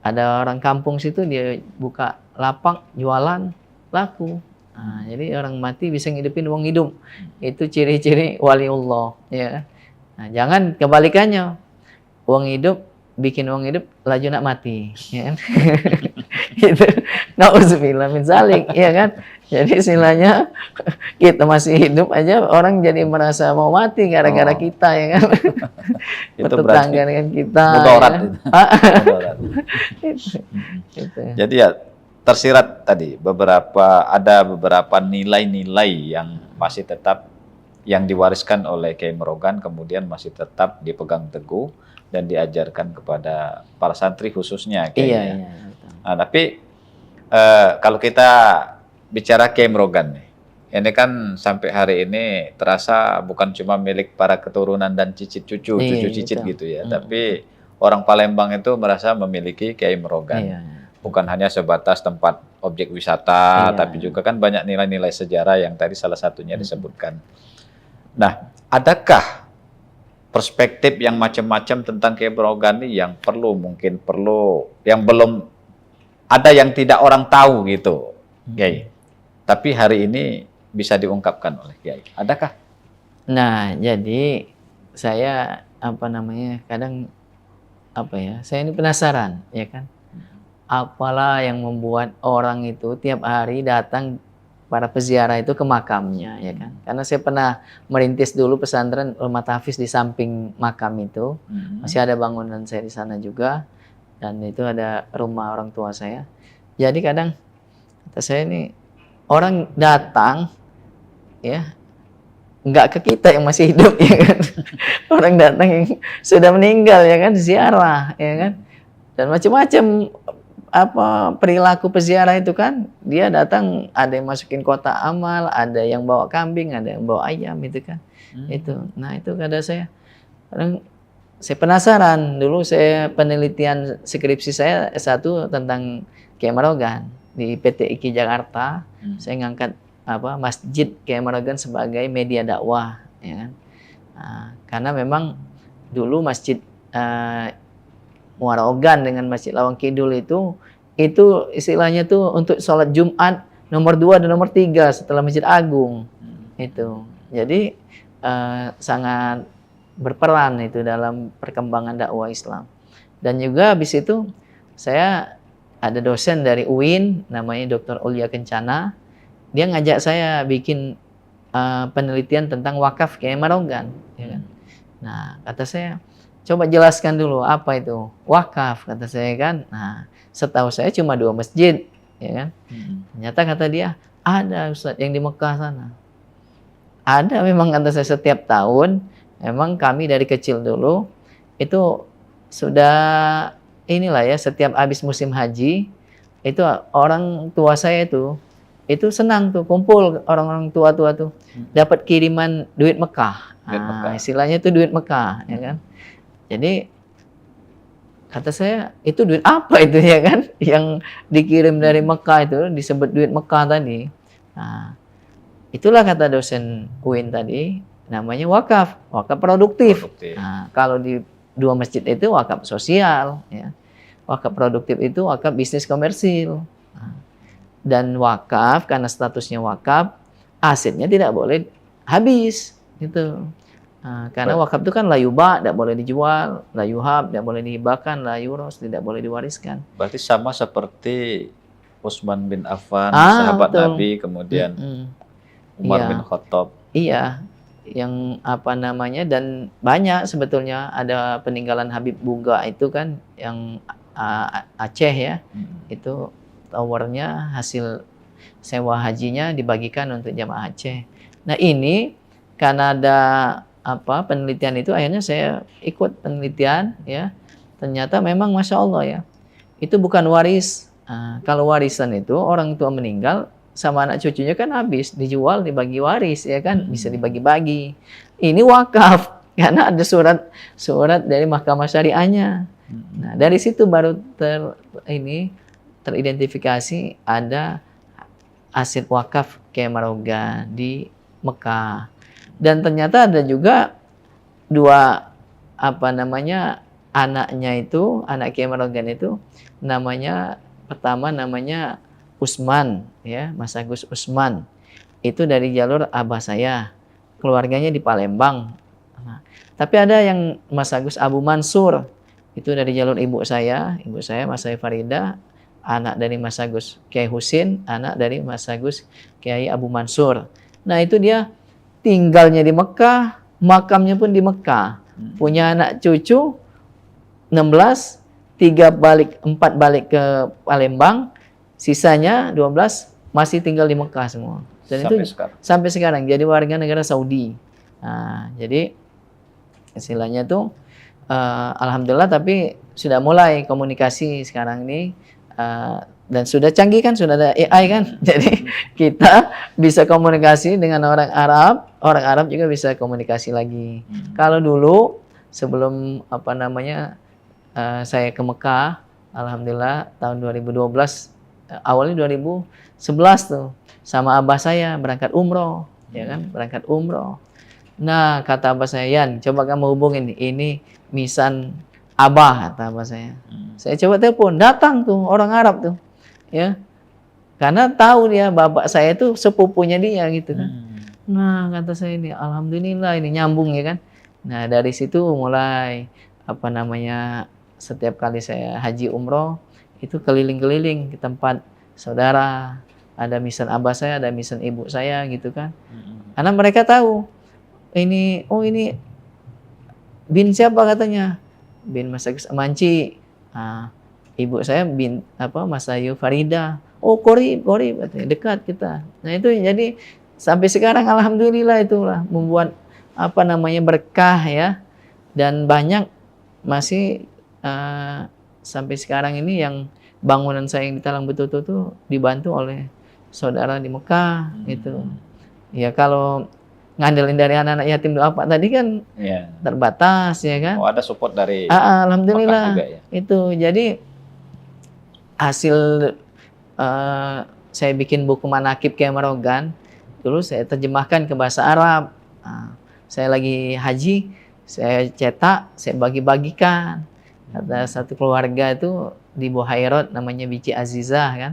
ada orang kampung situ, dia buka lapak jualan, laku. Nah, jadi orang mati bisa ngidupin uang hidup. Itu ciri-ciri waliullah, ya. Nah, jangan kebalikannya. Uang hidup bikin uang hidup laju nak mati, ya kan? Itu nauzubillah min zalik, ya kan? Jadi istilahnya kita masih hidup aja orang jadi merasa mau mati gara-gara kita, ya kan? Itu Bertetangga dengan kita. mudarat Ya. itu. Mudarat. Gitu. Jadi ya tersirat tadi ada beberapa nilai-nilai yang masih tetap yang diwariskan oleh Kiai Merogan, kemudian masih tetap dipegang teguh dan diajarkan kepada para santri khususnya kayaknya. Iya, iya. Betul. Nah, tapi kalau kita bicara Kiai Merogan nih, ini kan sampai hari ini terasa bukan cuma milik para keturunan dan cicit cucu cicit Betul. gitu ya, tapi orang Palembang itu merasa memiliki Kiai Merogan. Iya. Bukan hanya sebatas tempat objek wisata, Iya. tapi juga kan banyak nilai-nilai sejarah yang tadi salah satunya disebutkan. Nah, adakah perspektif yang macam-macam tentang Kiai Merogan ini yang mungkin perlu, yang belum ada yang tidak orang tahu gitu, Kiai. Tapi hari ini bisa diungkapkan oleh Kiai. Adakah? Nah, jadi saya kadang saya ini penasaran, ya kan? Apalah yang membuat orang itu tiap hari datang para peziarah itu ke makamnya, ya kan? Karena saya pernah merintis dulu pesantren rumah tahfiz di samping makam itu, masih ada bangunan saya di sana juga, dan itu ada rumah orang tua saya. Jadi kadang kata saya ini orang datang, ya nggak ke kita yang masih hidup, ya kan? Orang datang yang sudah meninggal, ya kan, ziarah, ya kan? Dan macam-macam perilaku peziarah itu kan, dia datang ada yang masukin kotak amal, ada yang bawa kambing, ada yang bawa ayam, itu kan. Itu. Nah, itu kadang saya penasaran. Dulu saya penelitian skripsi saya S1 tentang Kiai Merogan di PT IKI Jakarta. Saya ngangkat Masjid Kiai Merogan sebagai media dakwah, ya kan. Nah, karena memang dulu Masjid Muarogan dengan Masjid Lawang Kidul itu istilahnya tuh untuk sholat Jumat nomor 2 dan nomor 3 setelah Masjid Agung. Itu. Jadi sangat berperan itu dalam perkembangan dakwah Islam. Dan juga habis itu saya ada dosen dari UIN namanya Dr. Ulia Kencana. Dia ngajak saya bikin penelitian tentang wakaf Kiai Merogan, ya kan. Nah, kata saya, coba jelaskan dulu apa itu wakaf, kata saya kan. Nah, setahu saya cuma 2 masjid, ya kan. Ternyata kata dia, ada Ustaz yang di Mekah sana. Ada memang, kata saya, setiap tahun. Memang kami dari kecil dulu itu sudah inilah ya, setiap habis musim haji itu orang tua saya itu senang tuh kumpul orang-orang tua-tua tuh dapat kiriman duit Mekah. Nah, istilahnya itu duit Mekah, ya kan. Jadi kata saya, itu duit apa itu, ya kan, yang dikirim dari Mekah itu disebut duit Mekah tadi. Nah, itulah kata dosen UIN tadi, namanya wakaf produktif. Nah, kalau di 2 masjid itu wakaf sosial, ya. Wakaf produktif itu wakaf bisnis komersil. Nah, dan wakaf karena statusnya wakaf, asetnya tidak boleh habis, gitu. Nah, karena wakaf itu kan la yubah, tidak boleh dijual, la yuhab, tidak boleh dihibahkan, la yuros, tidak boleh diwariskan. Berarti sama seperti Utsman bin Affan, sahabat betul. Nabi, kemudian Umar bin Khattab. Iya, yang dan banyak sebetulnya ada peninggalan Habib Buga itu kan, yang Aceh ya, itu towernya hasil sewa hajinya dibagikan untuk jamaah Aceh. Nah, ini karena ada penelitian itu, akhirnya saya ikut penelitian, ya. Ternyata memang Masya Allah ya, itu bukan waris. Kalau warisan itu orang tua meninggal sama anak cucunya kan habis dijual, dibagi waris, ya kan, bisa dibagi-bagi. Ini wakaf karena ada surat dari Mahkamah Syariahnya. Nah, dari situ baru teridentifikasi ada aset wakaf Kiai Marogan di Mekah. Dan ternyata ada juga dua anaknya itu, anak Kiai Marogan itu pertama namanya Usman, ya, Mas Agus Usman. Itu dari jalur abah saya, keluarganya di Palembang. Nah, tapi ada yang Mas Agus Abu Mansur, itu dari jalur ibu saya Mas Farida, anak dari Mas Agus Kiai Husin, anak dari Mas Agus Kiai Abu Mansur. Nah itu dia tinggalnya di Mekah, makamnya pun di Mekah. Punya anak cucu 16, 4 balik ke Palembang, sisanya 12 masih tinggal di Mekah semua. Dan sampai sekarang jadi warga negara Saudi. Nah, jadi istilahnya tuh alhamdulillah, tapi sudah mulai komunikasi sekarang ini, dan sudah canggih kan, sudah ada AI kan. Jadi kita bisa komunikasi dengan orang Arab juga bisa komunikasi lagi. Kalau dulu sebelum saya ke Mekah, alhamdulillah tahun 2012, awalnya 2011 tuh, sama abah saya berangkat umroh, ya kan, berangkat umroh. Nah, kata abah saya, Yan, coba kamu hubungin, ini misan abah, kata abah saya. Saya coba telepon, datang tuh orang Arab tuh, ya, karena tahu dia bapak saya itu sepupunya dia gitu kan. Nah, kata saya, ini alhamdulillah ini nyambung, ya kan. Nah, dari situ mulai setiap kali saya haji umroh itu keliling-keliling ke tempat saudara, ada misan abah saya, ada misan ibu saya gitu kan. Karena mereka tahu ini, oh ini bin siapa, katanya bin Mas Agus Amanci. Nah, ibu saya bin Mas Ayu Farida. Oh korib katanya, dekat kita. Nah itu jadi sampai sekarang alhamdulillah itulah membuat berkah, ya, dan banyak masih sampai sekarang ini yang bangunan saya yang di Talang Betutu tuh dibantu oleh saudara di Mekah gitu. Ya kalau ngandelin dari anak-anak yatim duafa tadi kan terbatas, ya kan. Oh, ada support dari alhamdulillah juga, ya? Itu jadi hasil saya bikin buku manakib Kiai Marogan, dulu saya terjemahkan ke bahasa Arab. Saya lagi haji, saya cetak, saya bagi-bagikan. Kata satu keluarga itu di Buhairot namanya Bici Azizah kan.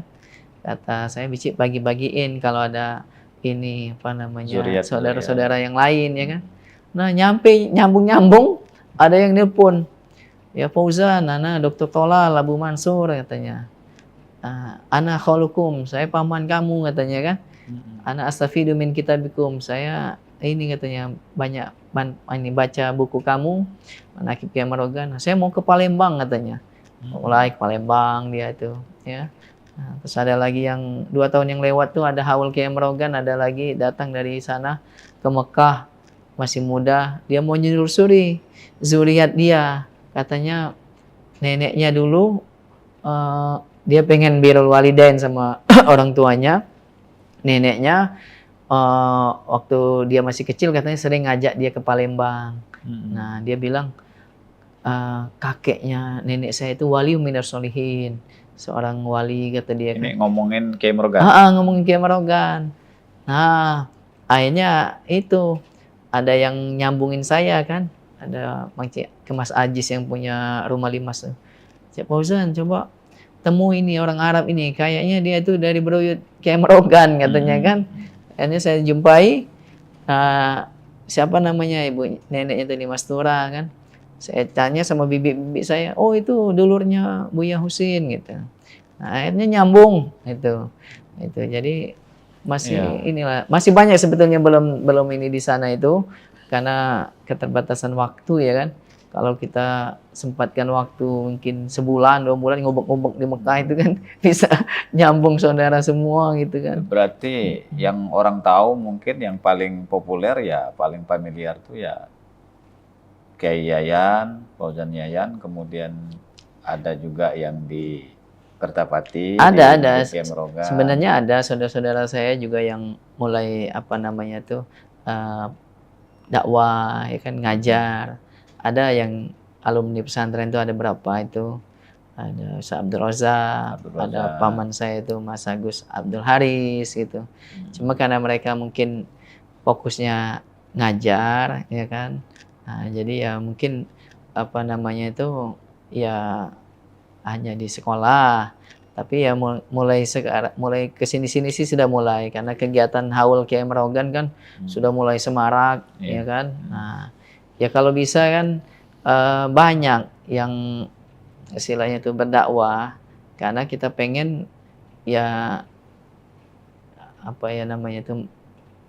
Kata saya, Bici bagi-bagiin kalau ada ini saudara-saudara yang lain, ya kan. Nah, nyambung-nyambung ada yang nelpon. Ya Fauzan, Ana Dr. Tola Abu Mansur, katanya. Ana kholukum, saya paman kamu, katanya kan. Ana astafidu min kitabikum, saya ini katanya banyak baca buku kamu manakib Kiai Marogan. Saya mau ke Palembang, katanya. Mulai ke Palembang dia itu, ya. Nah, terus ada lagi yang 2 tahun yang lewat tuh ada haul Kiai Marogan, ada lagi datang dari sana ke Mekah, masih muda, dia mau nyelusuri zuriat dia. Katanya neneknya dulu dia pengen birrul walidain sama orang tuanya. Neneknya waktu dia masih kecil katanya sering ngajak dia ke Palembang. Nah, dia bilang kakeknya nenek saya itu wali minar solihin, seorang wali, kata dia. Ini ngomongin Kiai Marogan. Ngomongin Kiai Marogan. Nah, akhirnya itu ada yang nyambungin saya kan. Ada ke Mas Ajis yang punya rumah limas. Cik Fauzan, coba temu ini orang Arab ini, kayaknya dia itu dari Beruyut Kiai Marogan, katanya kan. Akhirnya saya jumpai siapa namanya, ibu neneknya tadi Mas Tura kan. Saya tanya sama bibi saya, oh itu dulurnya Buya Husin gitu. Nah, akhirnya nyambung itu. Jadi masih banyak sebetulnya belum ini di sana itu karena keterbatasan waktu, ya kan. Kalau kita sempatkan waktu mungkin sebulan 2 bulan ngobok-ngobok di Mekah itu kan bisa nyambung saudara semua gitu kan. Berarti yang orang tahu mungkin yang paling populer, ya paling familiar tuh ya Kiai Yayan, Fauzan Yayan, kemudian ada juga yang di Kertapati. Ada. Sebenarnya ada saudara-saudara saya juga yang mulai dakwah, ya kan, ngajar. Ada yang alumni pesantren itu ada berapa itu. ada Ustaz Abdul Razak, Abdul ada Razak. paman saya itu Mas Agus Abdul Haris gitu. Cuma karena mereka mungkin fokusnya ngajar, ya kan. Nah, jadi ya mungkin apa namanya itu ya hanya di sekolah. Tapi ya mulai sekarang, mulai kesini-sini sih sudah mulai karena kegiatan Haul Kiai Merogan kan sudah mulai semarak, ya kan. Nah, ya kalau bisa kan banyak yang istilahnya itu berdakwah karena kita pengen ya apa ya namanya itu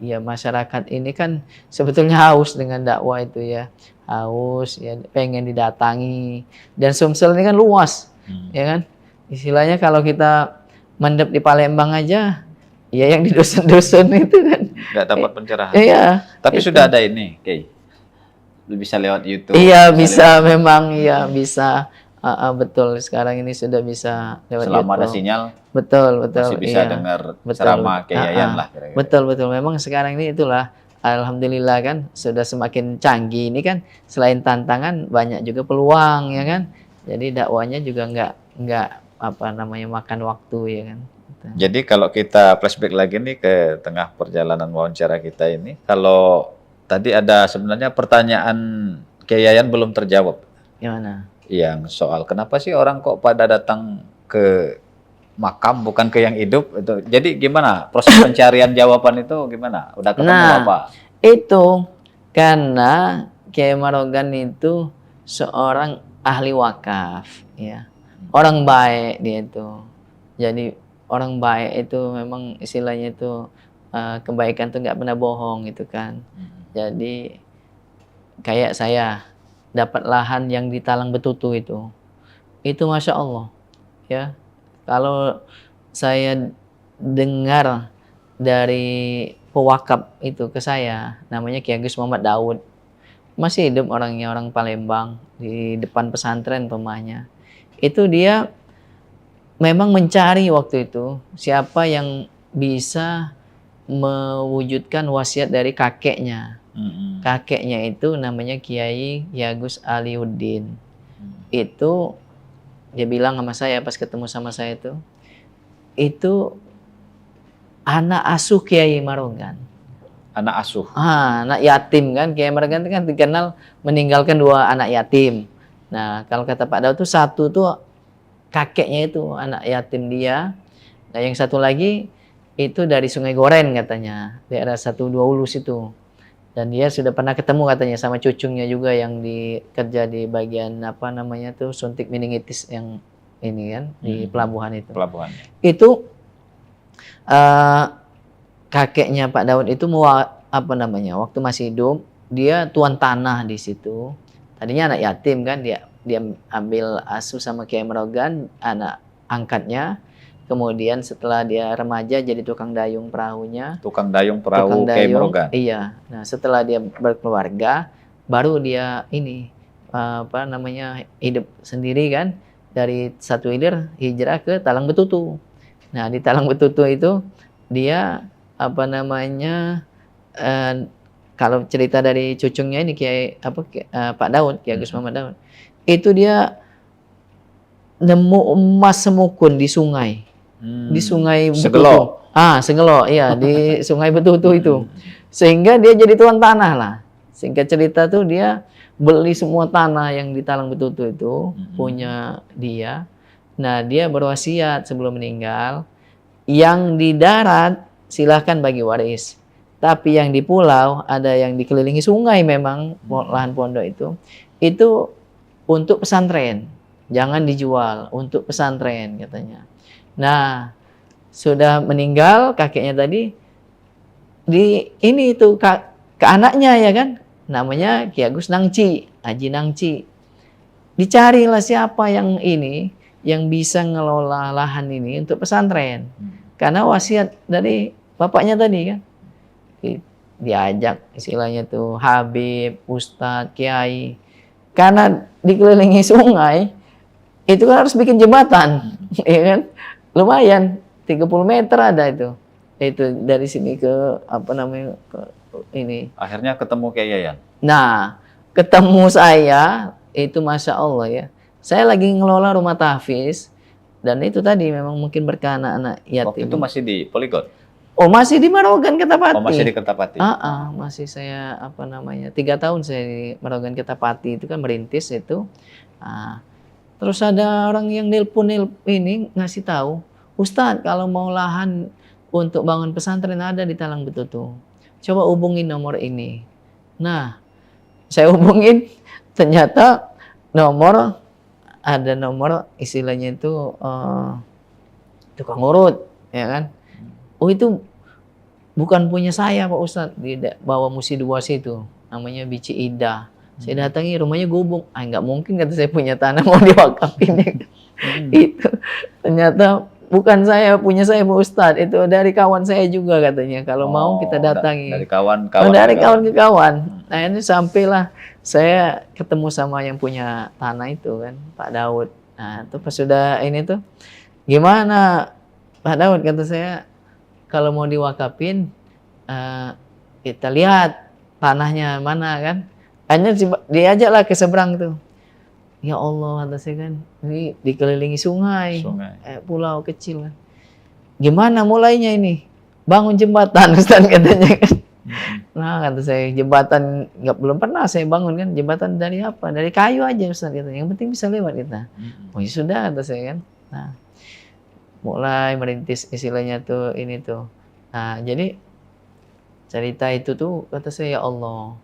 ya masyarakat ini kan sebetulnya haus dengan dakwah itu ya, haus ya pengen didatangi, dan Sumsel ini kan luas, ya kan, istilahnya kalau kita mendep di Palembang aja ya yang di dusun-dusun itu kan nggak dapat pencerahan. iya, Tapi itu. sudah ada ini, Kiai. Bisa lewat YouTube. Iya bisa memang ya bisa. Betul, sekarang ini sudah bisa lewat Selama ada YouTube. sinyal, Betul, masih bisa iya. dengar Betul, ceramah Kiai Yayan lah. Kira-kira. Betul. Memang sekarang ini itulah, alhamdulillah kan sudah semakin canggih ini kan, selain tantangan banyak juga peluang, ya kan. Jadi dakwanya juga nggak apa namanya makan waktu, ya kan. Jadi kalau kita flashback lagi nih ke tengah perjalanan wawancara kita ini, kalau tadi ada sebenarnya pertanyaan Kiai Yayan belum terjawab. Gimana? Yang soal kenapa sih orang kok pada datang ke makam bukan ke yang hidup itu. Jadi gimana proses pencarian jawaban itu gimana? Udah ketemu apa? Itu karena Kiai Merogan itu seorang ahli wakaf, ya. Orang baik dia itu. Jadi orang baik itu memang istilahnya itu kebaikan tuh nggak pernah bohong gitu kan. Jadi kayak saya dapat lahan yang di Talang Betutu itu Masya Allah, ya. Kalau saya dengar dari pewakaf itu ke saya, namanya Ki Agus Muhammad Daud, masih hidup orangnya, orang Palembang, di depan pesantren rumahnya. Itu dia memang mencari waktu itu siapa yang bisa mewujudkan wasiat dari kakeknya. Kakeknya itu namanya Kiai Yagus Aliuddin. Itu dia bilang sama saya pas ketemu sama saya itu anak asuh Kiai Merogan. Anak asuh. Anak yatim kan. Kiai Merogan kan dikenal meninggalkan 2 anak yatim. Nah, kalau kata Pak Daud tuh satu tuh kakeknya itu anak yatim dia. Nah, yang satu lagi itu dari Sungai Goren katanya, daerah 12 Ulus itu. Dan dia sudah pernah ketemu katanya sama cucunya juga yang kerja di bagian apa namanya tuh suntik meningitis yang ini kan di pelabuhan itu. Pelabuhan. Itu kakeknya Pak Daud itu apa namanya waktu masih hidup dia tuan tanah di situ. Tadinya anak yatim kan, dia ambil asuh sama Kiai Merogan, anak angkatnya. Kemudian setelah dia remaja jadi tukang dayung perahunya. Tukang dayung perahu Kiai Merogan. Iya. Nah, setelah dia berkeluarga, baru dia ini apa namanya hidup sendiri kan, dari Satu Ilir hijrah ke Talang Betutu. Nah, di Talang Betutu itu dia apa namanya kalau cerita dari cucunya ini Pak Daud, Kiai Agus Muhammad Daud, itu dia nemu emas semukun di sungai. Di Sungai Betutu. Segelo, iya di Sungai Betutu itu. Sehingga dia jadi tuan tanah lah. Singkat cerita tuh dia beli semua tanah yang di Talang Betutu itu punya dia. Nah, dia berwasiat sebelum meninggal, yang di darat silahkan bagi waris. Tapi yang di pulau ada yang dikelilingi sungai memang lahan pondok itu untuk pesantren. Jangan dijual, untuk pesantren katanya. Nah, sudah meninggal kakeknya tadi, ini itu ke anaknya ya kan, namanya Ki Agus Nangci, Haji Nangci. Dicarilah siapa yang ini, yang bisa ngelola lahan ini untuk pesantren. Karena wasiat dari bapaknya tadi kan, diajak istilahnya tuh Habib, Ustadz, Kiai. Karena dikelilingi sungai, itu kan harus bikin jembatan, ya kan? Lumayan 30 meter ada itu dari sini ke apa namanya ke ini. Akhirnya ketemu Kiai Yayan. Nah, ketemu saya itu Masya Allah ya, saya lagi ngelola rumah tahfiz dan itu tadi memang mungkin berkah anak-anak Waktu yatim. itu masih di Polygon? Oh, masih di Marogan Kertapati. Oh, masih di Kertapati? Masih saya 3 tahun saya di Marogan Kertapati itu kan merintis itu. Terus ada orang yang nelpon ini ngasih tahu, Ustadz kalau mau lahan untuk bangun pesantren ada di Talang Betutu. Coba hubungin nomor ini. Nah, saya hubungin, ternyata ada nomor istilahnya itu tukang urut, ya kan? Oh, itu bukan punya saya Pak Ustadz, di bawah Musi 2 situ, namanya Bici Ida. Saya datangi rumahnya gubuk, nggak mungkin kata saya punya tanah mau diwakafin. Itu ternyata bukan saya punya saya Pak Ustadz, itu dari kawan saya juga katanya. Kalau mau kita datangi. Dari kawan-kawan. Dari kawan ke kawan. Nah ini sampailah saya ketemu sama yang punya tanah itu kan, Pak Daud. Nah itu pas sudah ini tuh, gimana Pak Daud kata saya, kalau mau diwakafin kita lihat tanahnya mana kan. Hanya diajaklah ke seberang tuh. Ya Allah, kata saya kan, ini dikelilingi sungai. Pulau kecil kan. Gimana mulainya ini? Bangun jembatan, Ustaz katanya kan. Nah kata saya, jembatan belum pernah saya bangun kan. Jembatan dari apa? Dari kayu aja Ustaz katanya. Yang penting bisa lewat kita. Oh ya sudah kata saya kan. Nah mulai merintis istilahnya tuh ini tuh. Nah jadi cerita itu tuh kata saya, ya Allah,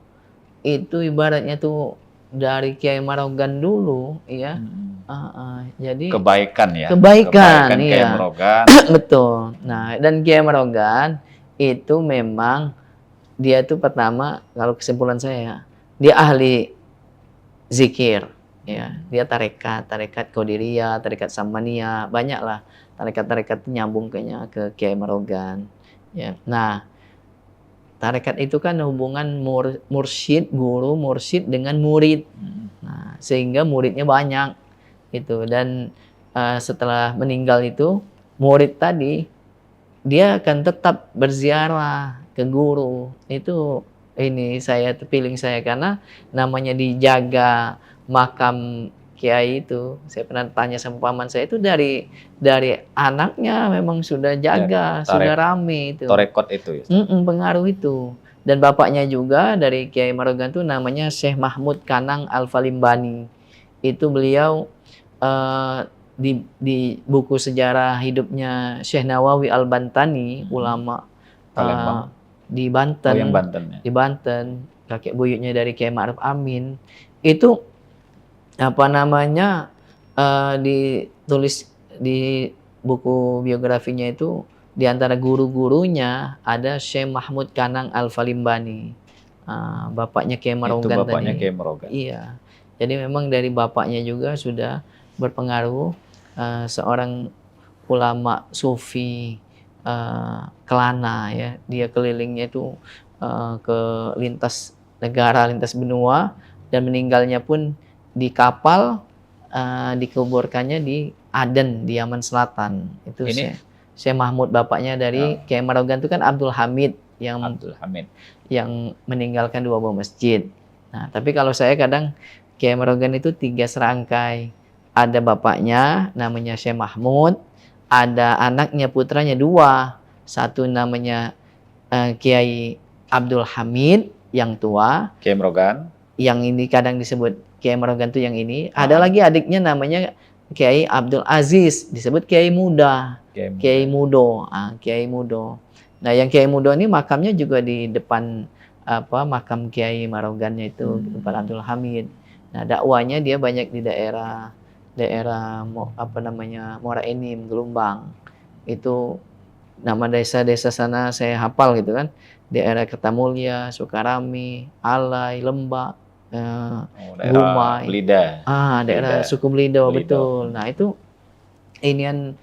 itu ibaratnya tuh dari Kiai Marogan dulu ya. Jadi kebaikan ya. Kebaikan Kiai Marogan. Betul. Nah, dan Kiai Marogan itu memang dia tuh pertama, kalau kesimpulan saya, dia ahli zikir ya. Dia tarekat Qadiriyah, tarekat Samaniyah, banyak lah tarekat-tarekat nyambung kayaknya ke Kiai Marogan ya. Nah, tarekat itu kan hubungan guru mursyid dengan murid. Nah, sehingga muridnya banyak itu. Dan setelah meninggal itu, murid tadi dia akan tetap berziarah ke guru. Itu ini saya terpilih saya karena namanya dijaga makam kiai itu. Saya pernah tanya sama paman saya itu dari anaknya memang sudah jaga, sudah rame itu. Torekot itu ya. Pengaruh itu. Dan bapaknya juga dari Kiai Marogan itu namanya Syekh Mahmud Kanang Al-Falimbani. Itu beliau di buku sejarah hidupnya Syekh Nawawi Al-Bantani, ulama di Banten. Yang Banten ya. Di Banten, kakek buyutnya dari Kiai Ma'ruf Amin. Itu ditulis di buku biografinya itu, di antara guru-gurunya ada Syekh Mahmud Kanang Al-Falimbani. Bapaknya Kiai Marogan tadi. Itu bapaknya Kiai Marogan. Iya. Jadi memang dari bapaknya juga sudah berpengaruh, seorang ulama sufi Kelana ya. Dia kelilingnya itu ke lintas negara, lintas benua, dan meninggalnya pun di kapal, dikuburkannya di Aden, di Yaman Selatan. Itu Syekh Mahmud, bapaknya dari Kiai Marogan itu kan Abdul Hamid yang meninggalkan 2 buah masjid. Nah, tapi kalau saya kadang Kiai Marogan itu 3 serangkai. Ada bapaknya namanya Syekh Mahmud, ada anaknya putranya 2. Satu namanya Kiai Abdul Hamid yang tua. Kiai Marogan. Yang ini kadang disebut Kiai Marogan itu yang ini. Ada lagi adiknya namanya Kiai Abdul Aziz, disebut Kiai Muda. Kiai Mudo. Kiai Mudo. Nah, yang Kiai Mudo ini makamnya juga di depan makam Kiai Marogannya itu, di depan Abdul Hamid. Nah, dakwanya dia banyak di daerah Muara Enim, Gelombang. Itu nama desa-desa sana saya hafal gitu kan. Daerah Kertamulya, Sukarami, Alai, Lembak, Gumai, Belida. Daerah suku Belido, betul. Nah, itu inian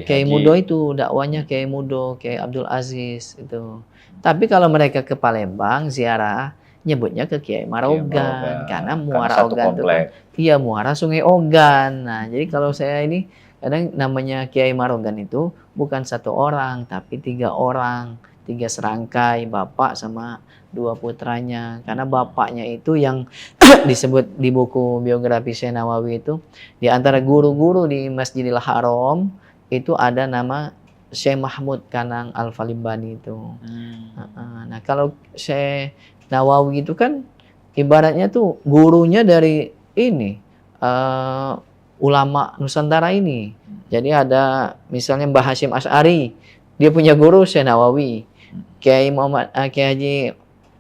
Kiai Mudo itu dakwanya, Kiai Mudo, Kiai Abdul Aziz itu. Tapi kalau mereka ke Palembang ziarah, nyebutnya ke Kiai Marogan karena Muara Ogan itu kan, iya, muara Sungai Ogan. Nah, jadi kalau saya ini kadang namanya Kiai Marogan itu bukan 1 orang tapi 3 orang, 3 serangkai, bapak sama 2 putranya. Karena bapaknya itu yang disebut di buku biografi Syekh Nawawi itu, di antara guru-guru di Masjidil Haram itu ada nama Syekh Mahmud Kanang Al-Falimbani itu. Nah, kalau Syekh Nawawi itu kan ibaratnya tuh gurunya dari ini ulama Nusantara ini. Jadi ada misalnya Mbah Hasyim Asy'ari, dia punya guru Syekh Nawawi. Kiai Haji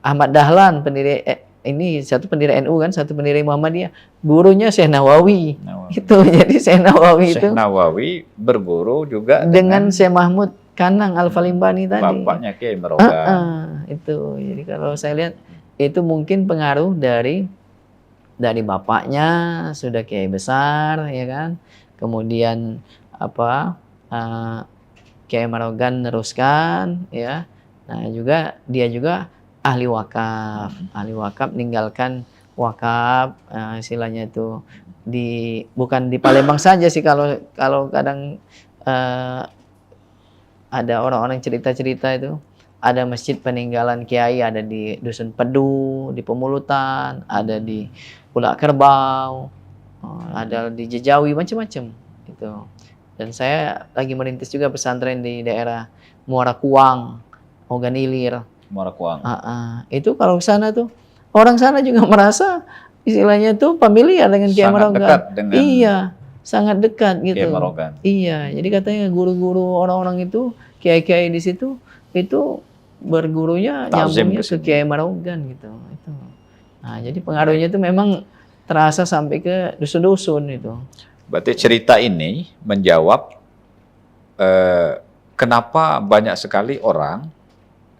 Ahmad Dahlan, pendiri ini satu pendiri NU kan, satu pendiri Muhammadiyah, gurunya Syekh Nawawi. Itu jadi Syekh Nawawi Syekh Nawawi berguru juga dengan Syekh Mahmud Kanang Al-Falimbani tadi. Bapaknya Kiai Merogan. Itu. Jadi kalau saya lihat itu mungkin pengaruh dari bapaknya sudah kiai besar, ya kan. Kemudian Kiai Merogan neruskan, ya. Nah, dia juga ahli wakaf. Ahli wakaf, meninggalkan wakaf, istilahnya itu bukan di Palembang saja sih, kalau kadang ada orang-orang cerita-cerita itu, ada masjid peninggalan kiai ada di Dusun Pedu, di Pemulutan, ada di Pulau Kerbau, ada di Jejawi, macam-macam gitu. Dan saya lagi merintis juga pesantren di daerah Muara Kuang, Ogan Ilir. Muara Kuang. Itu kalau ke sana tuh orang sana juga merasa istilahnya tuh familiar dengan Kiai Merogan. Sangat dekat dengan sangat dekat gitu. Kiai Merogan. Iya, jadi katanya guru-guru orang-orang itu, kiai-kiai di situ itu bergurunya nyambungnya ke Kiai Merogan gitu. Itu. Nah, jadi pengaruhnya itu memang terasa sampai ke dusun-dusun itu. Berarti cerita ini menjawab kenapa banyak sekali orang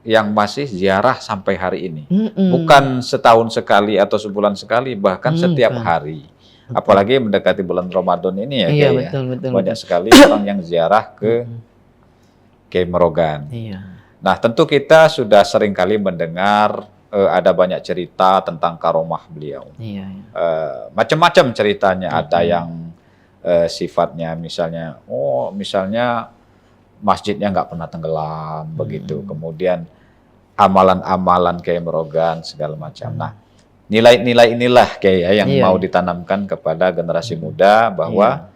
yang masih ziarah sampai hari ini. Bukan setahun sekali atau sebulan sekali, bahkan setiap hari. Apalagi mendekati bulan Ramadan ini ya, iya, Kiai, betul. banyak sekali orang yang ziarah ke Kiai Merogan. Iya. Nah, tentu kita sudah sering kali mendengar ada banyak cerita tentang karomah beliau. Iya. Macam-macam ceritanya. Ada yang sifatnya misalnya, masjidnya nggak pernah tenggelam, begitu. Kemudian amalan-amalan Kiai Merogan segala macam. Nah, nilai-nilai inilah Kiai yang mau ditanamkan kepada generasi muda bahwa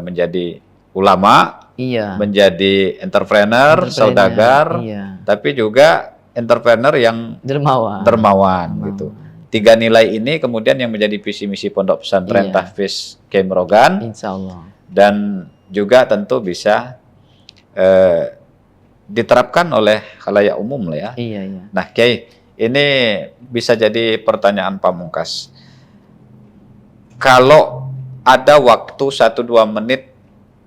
menjadi ulama, menjadi entrepreneur, saudagar, tapi juga entrepreneur yang dermawan gitu. 3 nilai ini kemudian yang menjadi visi misi Pondok Pesantren Tahfiz Kiai Merogan. Insyaallah. Dan juga tentu bisa diterapkan oleh khalayak umum lah ya. Iya. Nah, Kiai, ini bisa jadi pertanyaan pamungkas. Kalau ada waktu 1-2 menit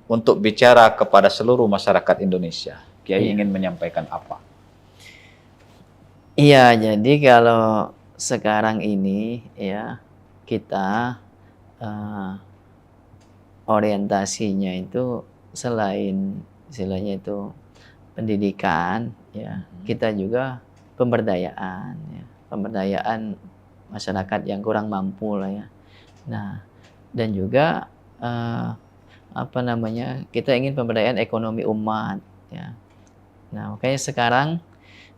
untuk bicara kepada seluruh masyarakat Indonesia, Kiai ingin menyampaikan apa? Iya, jadi kalau sekarang ini ya kita orientasinya itu selain istilahnya itu pendidikan, ya kita juga pemberdayaan masyarakat yang kurang mampu lah ya. Nah, dan juga kita ingin pemberdayaan ekonomi umat ya. Nah, makanya sekarang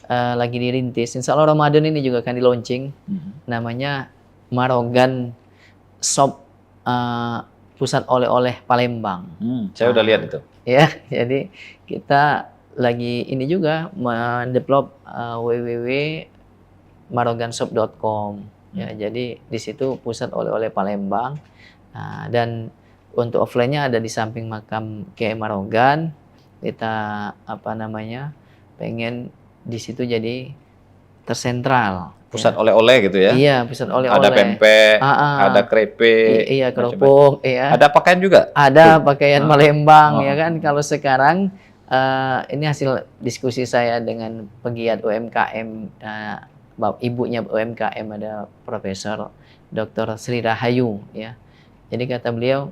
lagi dirintis, insya Allah Ramadan ini juga akan di launching, namanya Merogan Shop, pusat oleh-oleh Palembang. Saya udah lihat itu. Ya, jadi kita lagi ini juga mendevelop www.maroganshop.com. Ya, jadi di situ pusat oleh-oleh Palembang. Nah, dan untuk offline-nya ada di samping makam Kiai Merogan. Kita pengen di situ jadi tersentral. Pusat oleh-oleh gitu ya? Iya, pusat oleh-oleh. Ada pempek, ada krepek, iya, kerupuk, iya. Ada pakaian juga? Ada pakaian Palembang, ya kan. Kalau sekarang ini hasil diskusi saya dengan pegiat UMKM, ibunya UMKM, ada Profesor Dr. Sri Rahayu, ya. Jadi kata beliau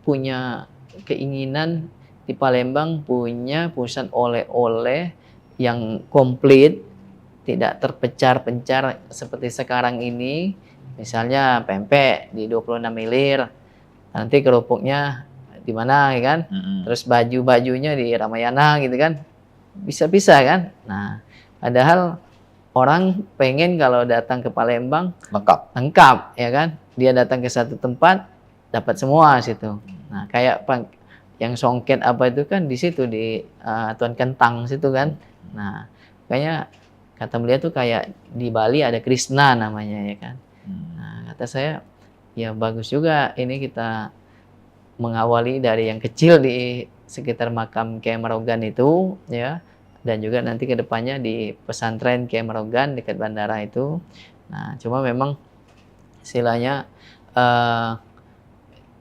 punya keinginan di Palembang punya pusat oleh-oleh yang komplit, tidak terpencar-pencar seperti sekarang ini. Misalnya pempek di 26 milir, nanti kerupuknya di mana, ya kan? Terus baju-bajunya di Ramayana gitu kan, bisa-bisa kan? Nah, padahal orang pengen kalau datang ke Palembang Lengkap. ya kan, dia datang ke satu tempat dapat semua situ. Nah kayak yang songket apa itu kan di situ di Tuan Kentang situ kan. Nah kayaknya kata beliau tuh kayak di Bali ada Krishna namanya ya kan. Nah kata saya ya bagus juga ini kita mengawali dari yang kecil di sekitar makam Kiai Marogan itu ya, dan juga nanti ke depannya di pesantren Kiai Marogan dekat bandara itu. Nah cuma memang istilahnya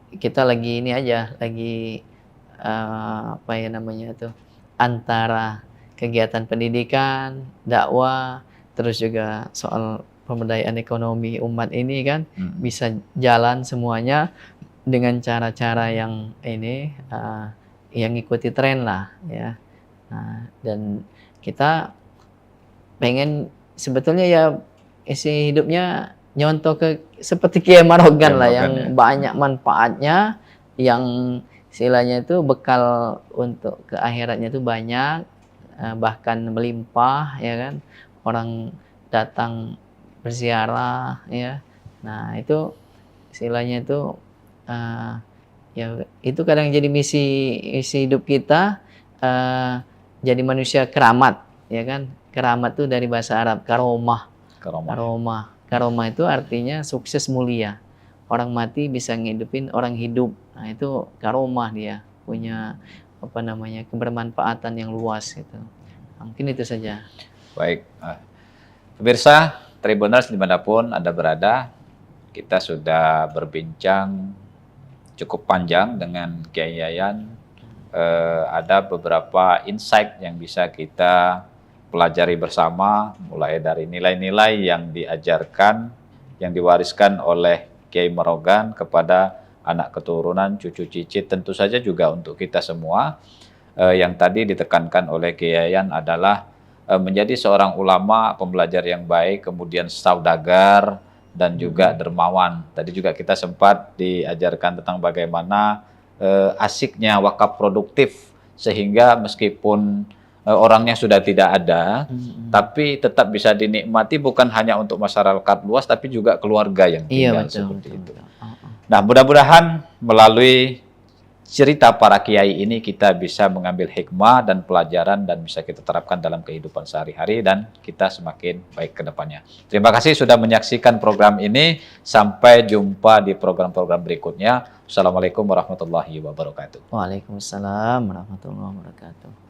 kita lagi ini aja, lagi apa ya namanya tuh, antara kegiatan pendidikan, dakwah, terus juga soal pemberdayaan ekonomi umat ini kan bisa jalan semuanya dengan cara-cara yang ini yang ngikuti tren lah ya. Nah, dan kita pengen sebetulnya ya isi hidupnya nyontoh ke seperti Kiai Marogan lah yang banyak manfaatnya, yang istilahnya itu bekal untuk ke akhiratnya itu banyak, bahkan melimpah ya kan, orang datang berziarah ya. Nah itu istilahnya itu ya itu kadang jadi misi hidup kita, jadi manusia keramat ya kan. Keramat itu dari bahasa Arab karomah. Karomah itu artinya sukses mulia. Orang mati bisa ngidupin orang hidup. Nah itu karomah, dia punya apa namanya kebermanfaatan yang luas gitu. Mungkin itu saja. Baik, pemirsa Tribuners dimanapun Anda berada, kita sudah berbincang cukup panjang dengan Kiai Yayan. Ada beberapa insight yang bisa kita pelajari bersama, mulai dari nilai-nilai yang diajarkan, yang diwariskan oleh Kiai Marogan kepada anak keturunan, cucu cicit, tentu saja juga untuk kita semua. Yang tadi ditekankan oleh Kiai Yayan adalah menjadi seorang ulama, pembelajar yang baik, kemudian saudagar, dan juga dermawan. Tadi juga kita sempat diajarkan tentang bagaimana asiknya wakaf produktif, sehingga meskipun orangnya sudah tidak ada, tapi tetap bisa dinikmati bukan hanya untuk masyarakat luas, tapi juga keluarga yang tinggal seperti itu. Nah, mudah-mudahan melalui cerita para kiai ini kita bisa mengambil hikmah dan pelajaran dan bisa kita terapkan dalam kehidupan sehari-hari dan kita semakin baik ke depannya. Terima kasih sudah menyaksikan program ini. Sampai jumpa di program-program berikutnya. Assalamualaikum warahmatullahi wabarakatuh. Waalaikumsalam warahmatullahi wabarakatuh.